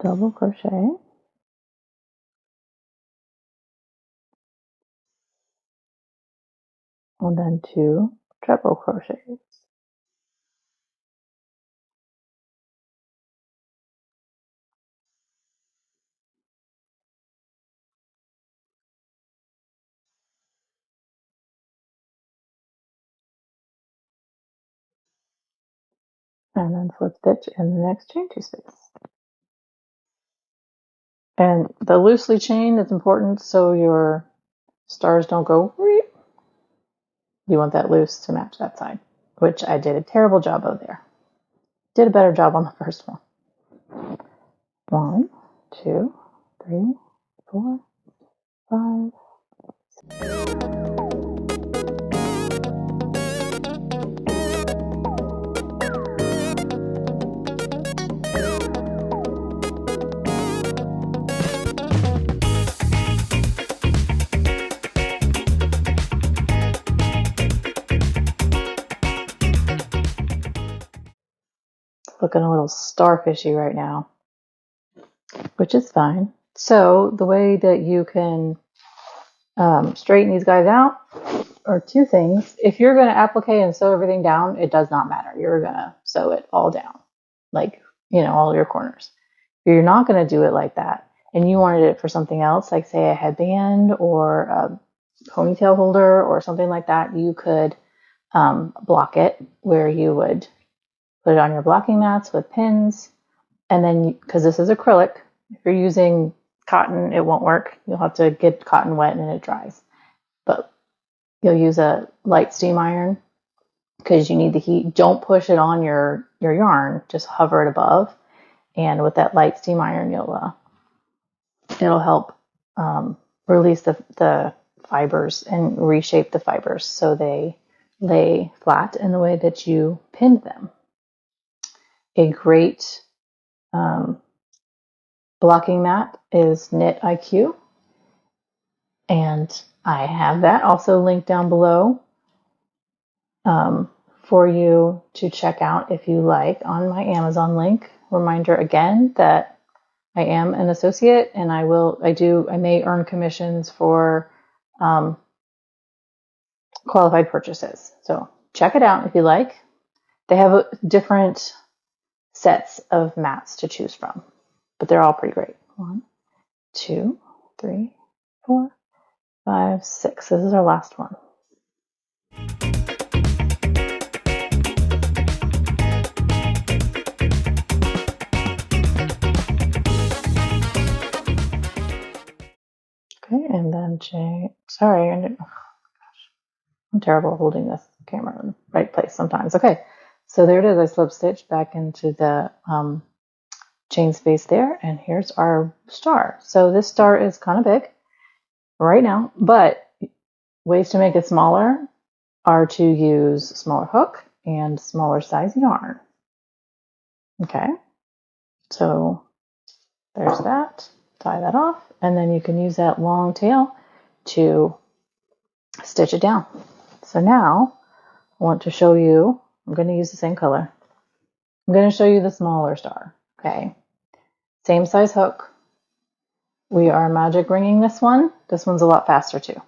double crochet, and then 2 treble crochets. And then slip stitch in the next chain 2 space. And the loosely chain is important so your stars don't go reep. You want that loose to match that side, which I did a terrible job of there. Did a better job on the first one. 1, 2, 3, 4, 5. looking a little starfishy right now, which is fine. So the way that you can straighten these guys out are two things. If you're going to applique and sew everything down, it does not matter. You're going to sew it all down, like, all your corners. If you're not going to do it like that, and you wanted it for something else, like say a headband or a ponytail holder or something like that, you could block it where you would put it on your blocking mats with pins. And then, because this is acrylic, if you're using cotton, it won't work. You'll have to get cotton wet and it dries. But you'll use a light steam iron because you need the heat. Don't push it on your yarn. Just hover it above. And with that light steam iron, it'll help release the fibers and reshape the fibers so they lay flat in the way that you pinned them. A great blocking mat is Knit IQ, and I have that also linked down below for you to check out if you like on my Amazon link. Reminder again that I am an associate, and I may earn commissions for qualified purchases. So check it out if you like. They have different sets of mats to choose from, but they're all pretty great. 1, 2, 3, 4, 5, 6. This is our last one. Okay, and then sorry, I'm terrible holding this camera in the right place sometimes. Okay, so there it is. I slip stitched back into the chain space there, and here's our star. So this star is kind of big right now, but ways to make it smaller are to use a smaller hook and smaller size yarn. Okay, so there's that. Tie that off, and then you can use that long tail to stitch it down. So now I want to show you, I'm going to use the same color. I'm going to show you the smaller star. Okay, same size hook. We are magic ringing this one. This one's a lot faster too.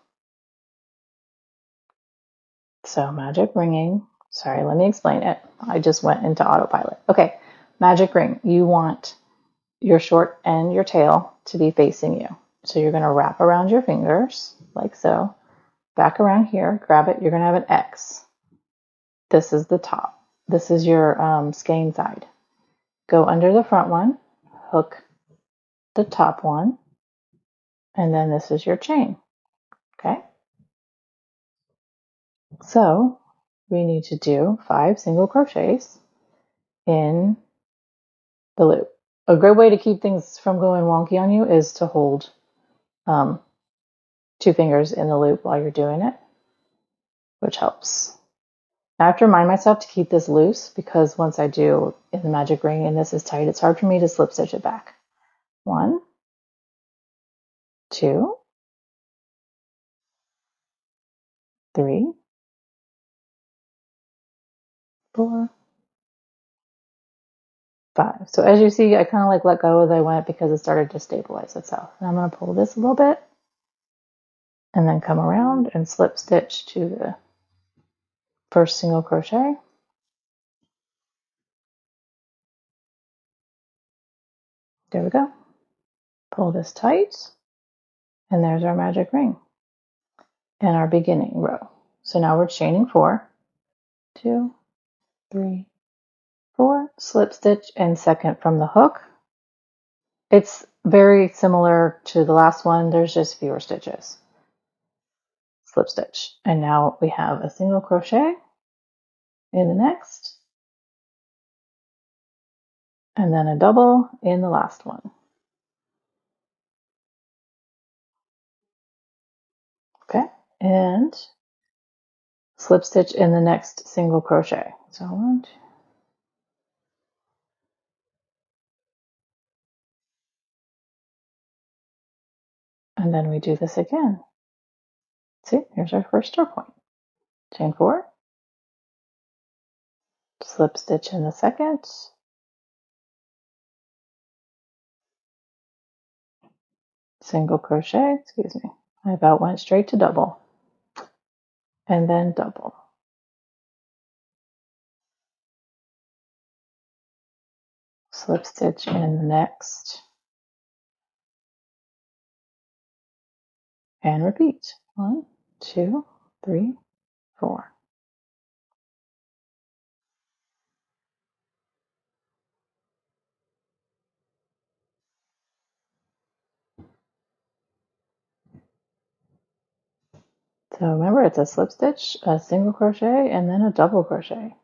So magic ringing, sorry, let me explain it. I just went into autopilot. Okay, magic ring. You want your short and your tail to be facing you. So you're going to wrap around your fingers like so. Back around here, grab it. You're going to have an X. This is the top. This is your skein side. Go under the front one, hook the top one, and then this is your chain. Okay? So we need to do 5 single crochets in the loop. A great way to keep things from going wonky on you is to hold 2 fingers in the loop while you're doing it, which helps. I have to remind myself to keep this loose because once I do in the magic ring and this is tight, it's hard for me to slip stitch it back. 1, 2, 3, 4, 5. So as you see, I kind of like let go as I went because it started to stabilize itself. And I'm going to pull this a little bit and then come around and slip stitch to the first single crochet. There we go. Pull this tight, and there's our magic ring and our beginning row. So now we're chaining 4, 2, 3, 4, slip stitch, and second from the hook. It's very similar to the last one, there's just fewer stitches. Slip stitch, and now we have a single crochet in the next, and then a double in the last one. Okay, and slip stitch in the next single crochet. So 1, 2, and then we do this again. See, here's our first star point. Chain 4, slip stitch in the second, single crochet, excuse me. I about went straight to double, and then double. Slip stitch in the next, and repeat. 1, 2, 3, 4. So remember, it's a slip stitch, a single crochet, and then a double crochet.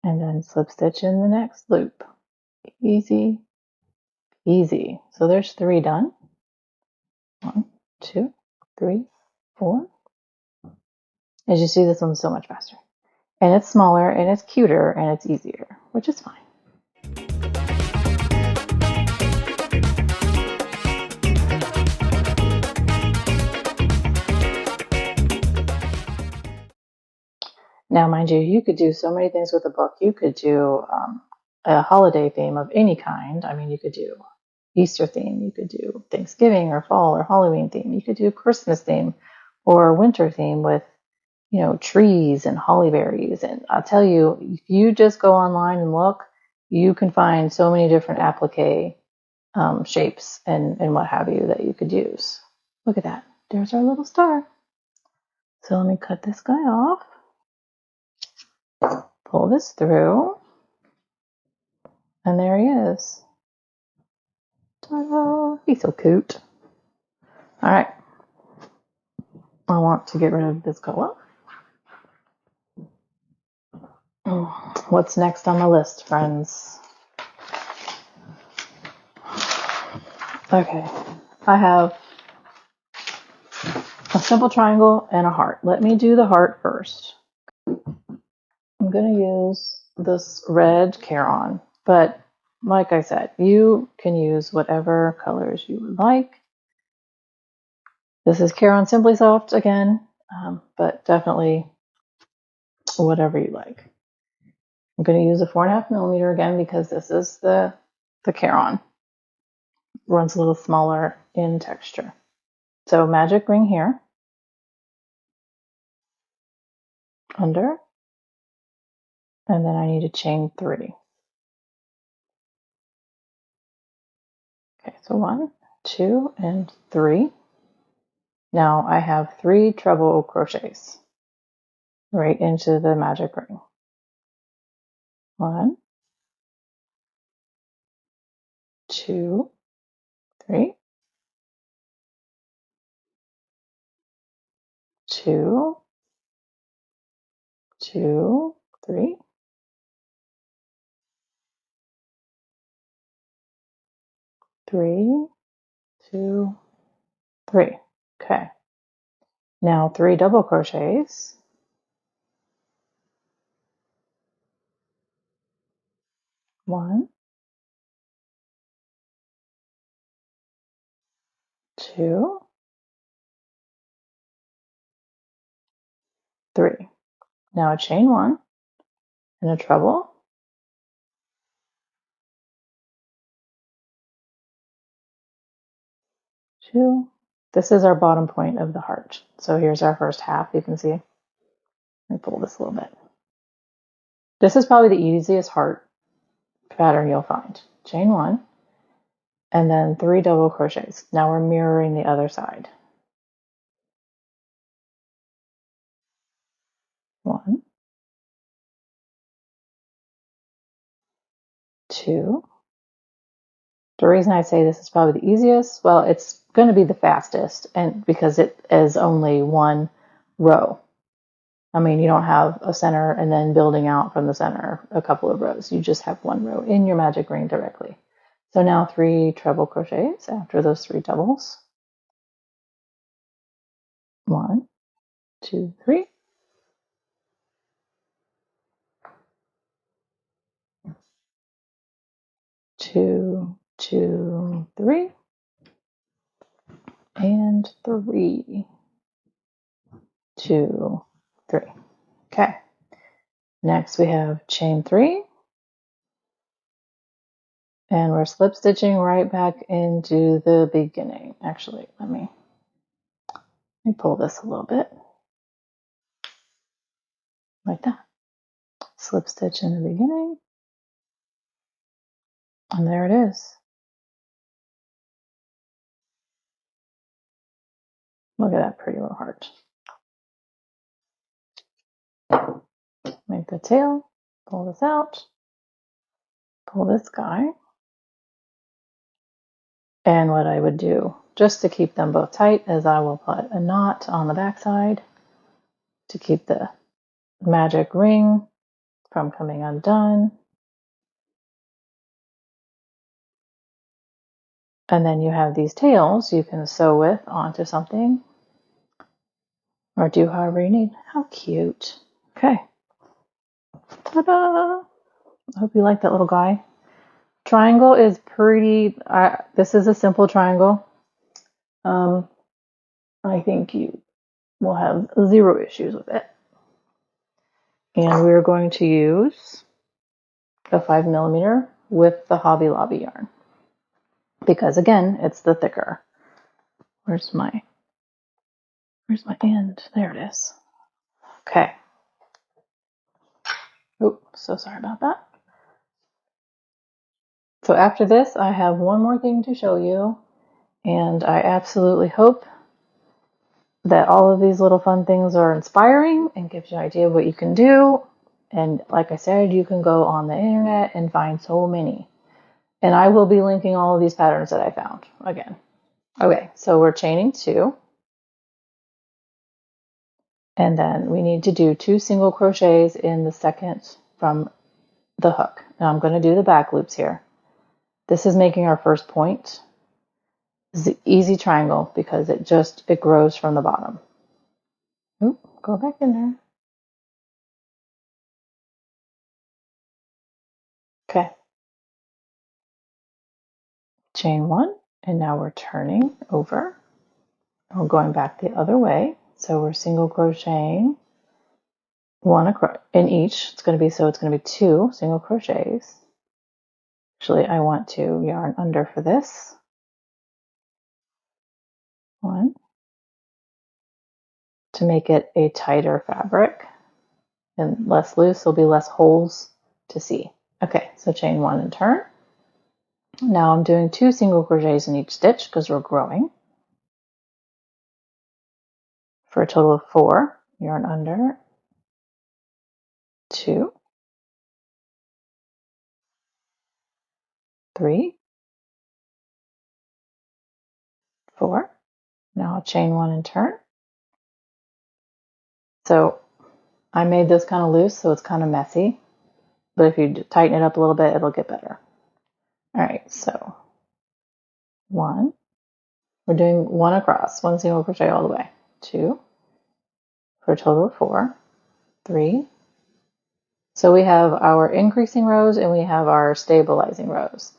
And then slip stitch in the next loop. Easy, easy. So there's 3 done. 1, 2, 3, 4. As you see, this one's so much faster. And it's smaller, and it's cuter, and it's easier, which is fine. Now, mind you, you could do so many things with a book. You could do a holiday theme of any kind. I mean, you could do Easter theme. You could do Thanksgiving or fall or Halloween theme. You could do Christmas theme or winter theme with, you know, trees and holly berries. And I'll tell you, if you just go online and look, you can find so many different applique shapes and what have you that you could use. Look at that. There's our little star. So let me cut this guy off. Pull this through, and there he is. Ta-da! He's so cute. All right, I want to get rid of this color. What's next on the list, friends? Okay, I have a simple triangle and a heart. Let me do the heart first. I'm going to use this red Caron, but like I said, you can use whatever colors you would like. This is Caron Simply Soft again, but definitely whatever you like. I'm going to use a 4.5 millimeter again because this is the Caron. Runs a little smaller in texture. So magic ring here, under, and then I need to chain 3. Okay, so 1, 2, and 3. Now I have 3 treble crochets right into the magic ring. 1, 2, 3, 2, 2, 3, 3, 2, 3. Okay. Now 3 double crochets. 1, 2, 3. Now a chain 1 and a treble. 2. This is our bottom point of the heart. So here's our first half. You can see. Let me pull this a little bit. This is probably the easiest heart pattern you'll find. Chain 1 and then 3 double crochets. Now we're mirroring the other side. 1, 2. The reason I say this is probably the easiest, well, it's going to be the fastest, and because it is only 1 row. I mean, you don't have a center and then building out from the center a couple of rows. You just have 1 row in your magic ring directly. So now 3 treble crochets after those 3 doubles. 1, 2, 3. 2, 2, 3, and 3, 2, 3. Okay. Next we have chain 3 And we're slip stitching right back into the beginning. Actually, let me pull this a little bit. Like that. Slip stitch in the beginning. And there it is. Look at that pretty little heart. Make the tail. Pull this out. Pull this guy. And what I would do, just to keep them both tight, is I will put a knot on the back side to keep the magic ring from coming undone. And then you have these tails you can sew with onto something or do however you need. How cute. Okay. Ta-da! I hope you like that little guy. Triangle is pretty, this is a simple triangle. I think you will have 0 issues with it. And we're going to use a 5mm with the Hobby Lobby yarn. Because again, it's the thicker. Where's my end? There it is. Okay. Oops, so sorry about that. So after this, I have one more thing to show you. And I absolutely hope that all of these little fun things are inspiring and gives you an idea of what you can do. And like I said, you can go on the internet and find so many. And I will be linking all of these patterns that I found again. Okay, so we're chaining 2. And then we need to do 2 single crochets in the second from the hook. Now I'm going to do the back loops here. This is making our first point. This is an easy triangle because it grows from the bottom. Oop, go back in there. Okay. Chain 1, and now we're turning over. We're going back the other way. So we're single crocheting 1 in each. It's going to be 2 single crochets. Actually, I want to yarn under for this. 1 to make it a tighter fabric and less loose. There'll be less holes to see. Okay, so chain 1 and turn. Now I'm doing 2 single crochets in each stitch because we're growing. For a total of 4. Yarn under, 2, 3, 4. Now I'll chain 1 and turn. So I made this kind of loose, so it's kind of messy. But if you tighten it up a little bit, it'll get better. All right, so 1. We're doing 1 across, 1 single crochet all the way. 2, for a total of 4. 3. So we have our increasing rows and we have our stabilizing rows.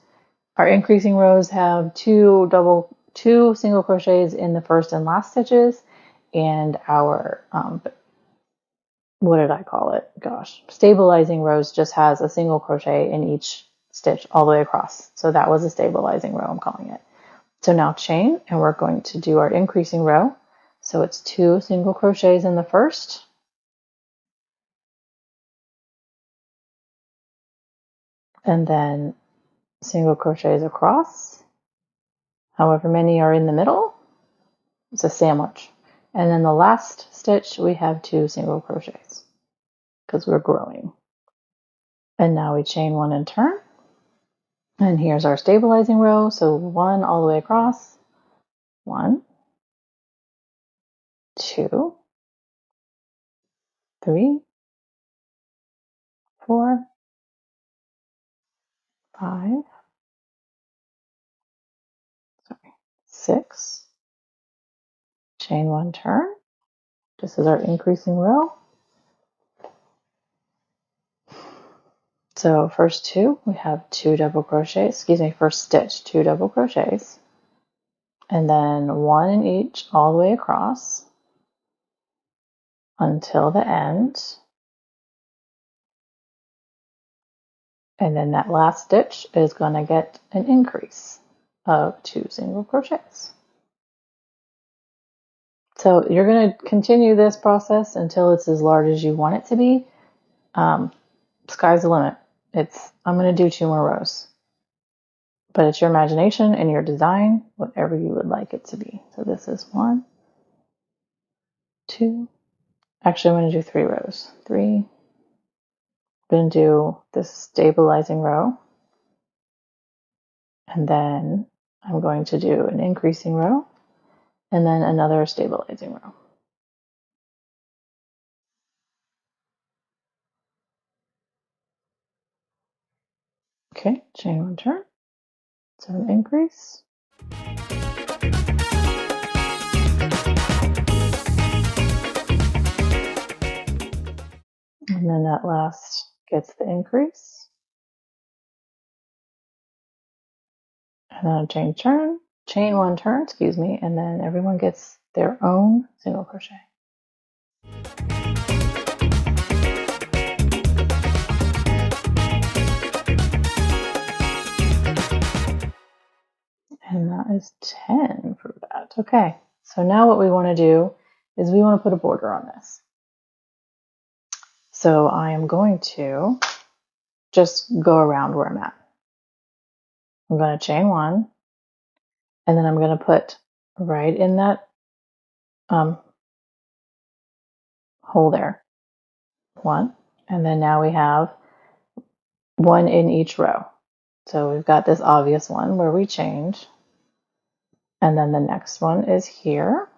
Our increasing rows have 2 single crochets in the first and last stitches, and our what did I call it? Gosh, stabilizing rows just has a single crochet in each stitch all the way across. So that was a stabilizing row, I'm calling it. So now chain, and we're going to do our increasing row. So it's 2 single crochets in the first, and then single crochets across. However many are in the middle, it's a sandwich. And then the last stitch, we have 2 single crochets because we're growing. And now we chain 1 and turn. And here's our stabilizing row. So 1 all the way across. 1, 2, 3, 4, 5, 6. Chain 1, turn. This is our increasing row. So first 2, we have 2 double crochets, first stitch, 2 double crochets, and then 1 in each all the way across until the end. And then that last stitch is going to get an increase of 2 single crochets. So you're going to continue this process until it's as large as you want it to be. Sky's the limit. I'm going to do 2 more rows, but it's your imagination and your design, whatever you would like it to be. So this is 1, 2. Actually, I'm going to do 3 rows. 3. I'm going to do this stabilizing row, and then I'm going to do an increasing row, and then another stabilizing row. Okay, chain 1 turn. So an increase. And then that last gets the increase. And then chain 1 turn, excuse me, and then everyone gets their own single crochet. And that is 10 for that. Okay, so now what we want to do is we want to put a border on this. So I am going to just go around where I'm at. I'm going to chain 1, and then I'm going to put right in that hole there, 1, and then now we have 1 in each row. So we've got this obvious one where we change, and then the next one is here.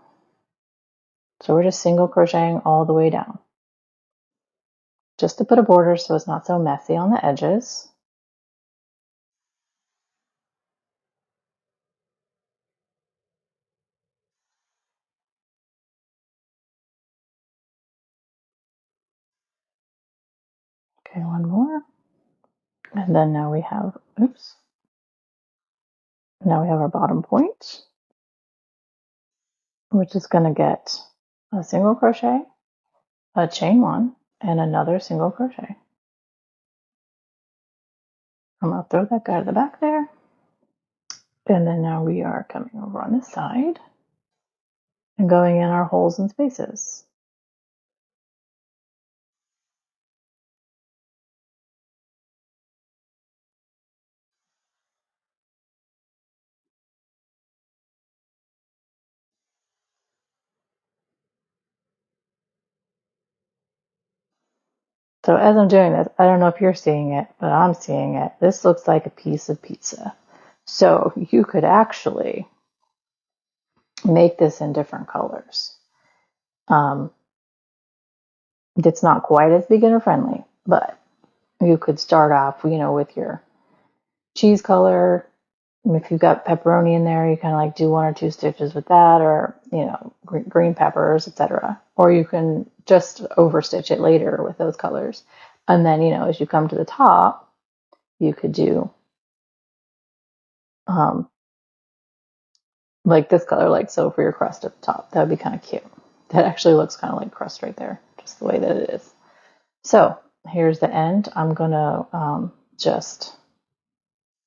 So we're just single crocheting all the way down, just to put a border so it's not so messy on the edges. Okay, 1 more. And then now we have, now we have our bottom point, which is going to get a single crochet, a chain 1, and another single crochet. I'm going to throw that guy to the back there. And then now we are coming over on this side and going in our holes and spaces. So as I'm doing this, I don't know if you're seeing it, but I'm seeing it. This looks like a piece of pizza. So you could actually make this in different colors. It's not quite as beginner friendly, but you could start off, with your cheese color. If you've got pepperoni in there, you kind of like do 1 or 2 stitches with that, or, green peppers, etc. Or you can just overstitch it later with those colors. And then, as you come to the top, you could do like this color, like so, for your crust at the top. That would be kind of cute. That actually looks kind of like crust right there, just the way that it is. So here's the end. I'm gonna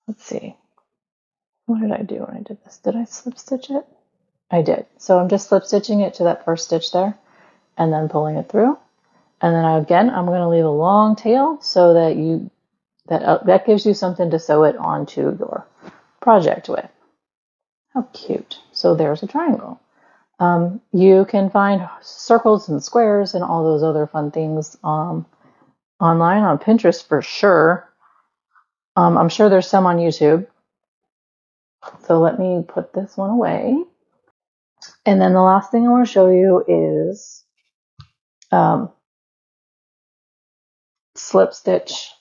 let's see, what did I do when I did this? Did I slip stitch it? I did. So I'm just slip stitching it to that first stitch there, and then pulling it through. And then I'm going to leave a long tail so that that gives you something to sew it onto your project with. How cute. So there's a triangle. You can find circles and squares and all those other fun things online on Pinterest for sure. I'm sure there's some on YouTube. So let me put this one away. And then the last thing I want to show you is slip stitch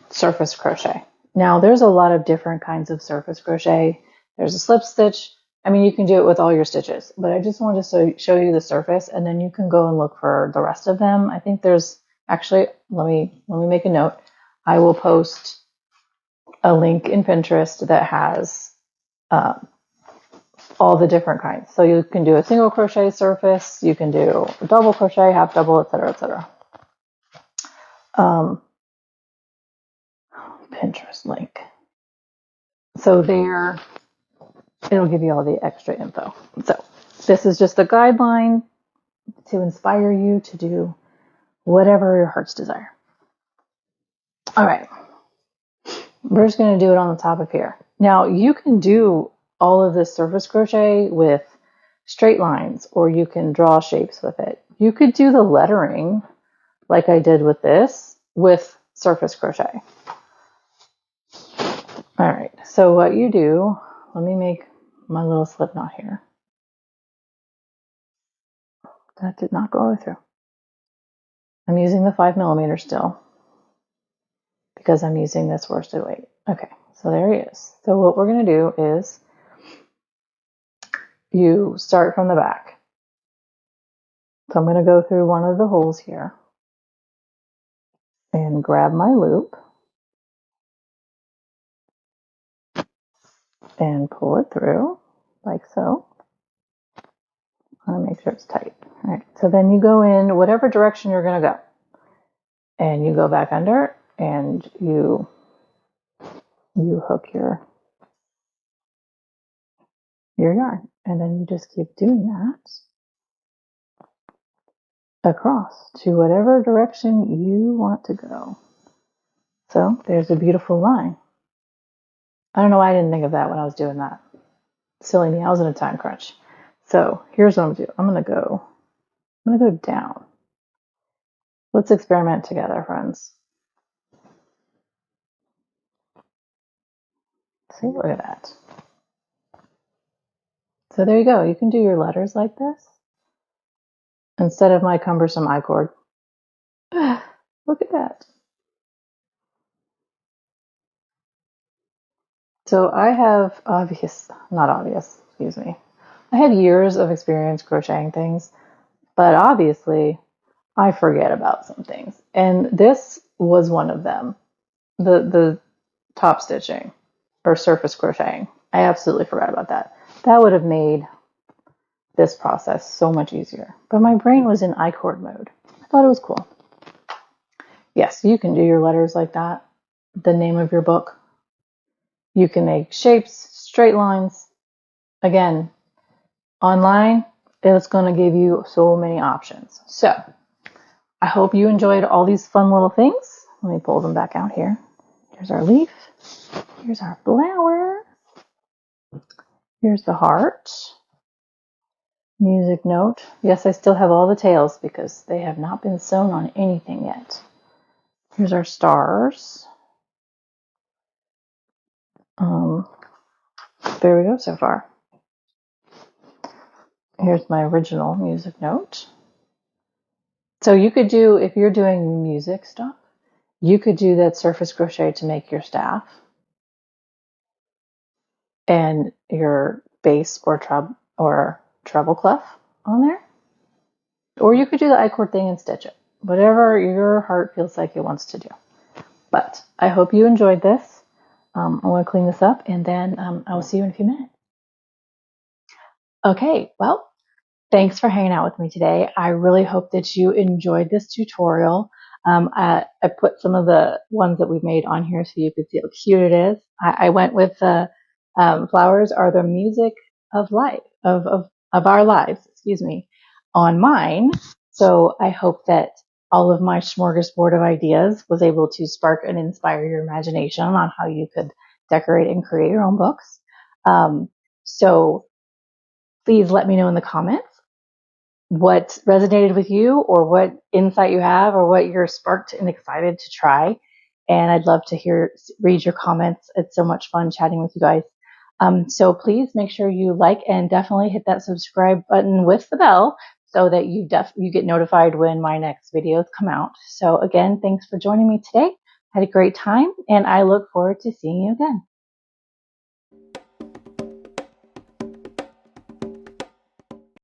surface crochet. Now there's a lot of different kinds of surface crochet. There's a slip stitch. I mean, you can do it with all your stitches, but I just wanted to show you the surface, and then you can go and look for the rest of them. I think there's actually, let me make a note. I will post a link in Pinterest that has all the different kinds. So you can do a single crochet surface, you can do a double crochet, half double, etc., etc. Pinterest link. So there, it'll give you all the extra info. So this is just a guideline to inspire you to do whatever your heart's desire. All right. We're just going to do it on the top of here. Now you can do all of this surface crochet with straight lines, or you can draw shapes with it. You could do the lettering like I did with this with surface crochet. All right, so what you do, let me make my little slip knot here. That did not go all the way through. I'm using the 5mm still because I'm using this worsted weight. Okay, so there he is. So what we're going to do is you start from the back. So I'm going to go through one of the holes here and grab my loop and pull it through like so. I want to make sure it's tight. All right, so then you go in whatever direction you're going to go, and you go back under and you hook your yarn, and then you just keep doing that across to whatever direction you want to go. So there's a beautiful line. I don't know why I didn't think of that when I was doing that. Silly me, I was in a time crunch. So here's what I'm gonna do. I'm gonna go down. Let's experiment together, friends. See, look at that. So there you go. You can do your letters like this instead of my cumbersome I-cord. Look at that. So I have excuse me. I have years of experience crocheting things, but obviously I forget about some things. And this was one of them. The top stitching or surface crocheting. I absolutely forgot about that. That would have made this process so much easier. But my brain was in I-cord mode. I thought it was cool. Yes, you can do your letters like that. The name of your book. You can make shapes, straight lines. Again, online, it's going to give you so many options. So, I hope you enjoyed all these fun little things. Let me pull them back out here. Here's our leaf. Here's our flower. Here's the heart. Music note. Yes, I still have all the tails because they have not been sewn on anything yet. Here's our stars. There we go so far. Here's my original music note. So you could do, if you're doing music stuff, you could do that surface crochet to make your staff and your bass or treble clef on there. Or you could do the I-cord thing and stitch it. Whatever your heart feels like it wants to do. But I hope you enjoyed this. I'm going to clean this up and then I will see you in a few minutes. Okay, well, thanks for hanging out with me today. I really hope that you enjoyed this tutorial. I put some of the ones that we've made on here so you could see how cute it is. I went with flowers are the music of life, of our lives, excuse me, on mine. So I hope that all of my smorgasbord of ideas was able to spark and inspire your imagination on how you could decorate and create your own books. So please let me know in the comments what resonated with you or what insight you have or what you're sparked and excited to try. And I'd love to read your comments. It's so much fun chatting with you guys. So please make sure you like and definitely hit that subscribe button with the bell so that you get notified when my next videos come out. So again, thanks for joining me today. I had a great time and I look forward to seeing you again.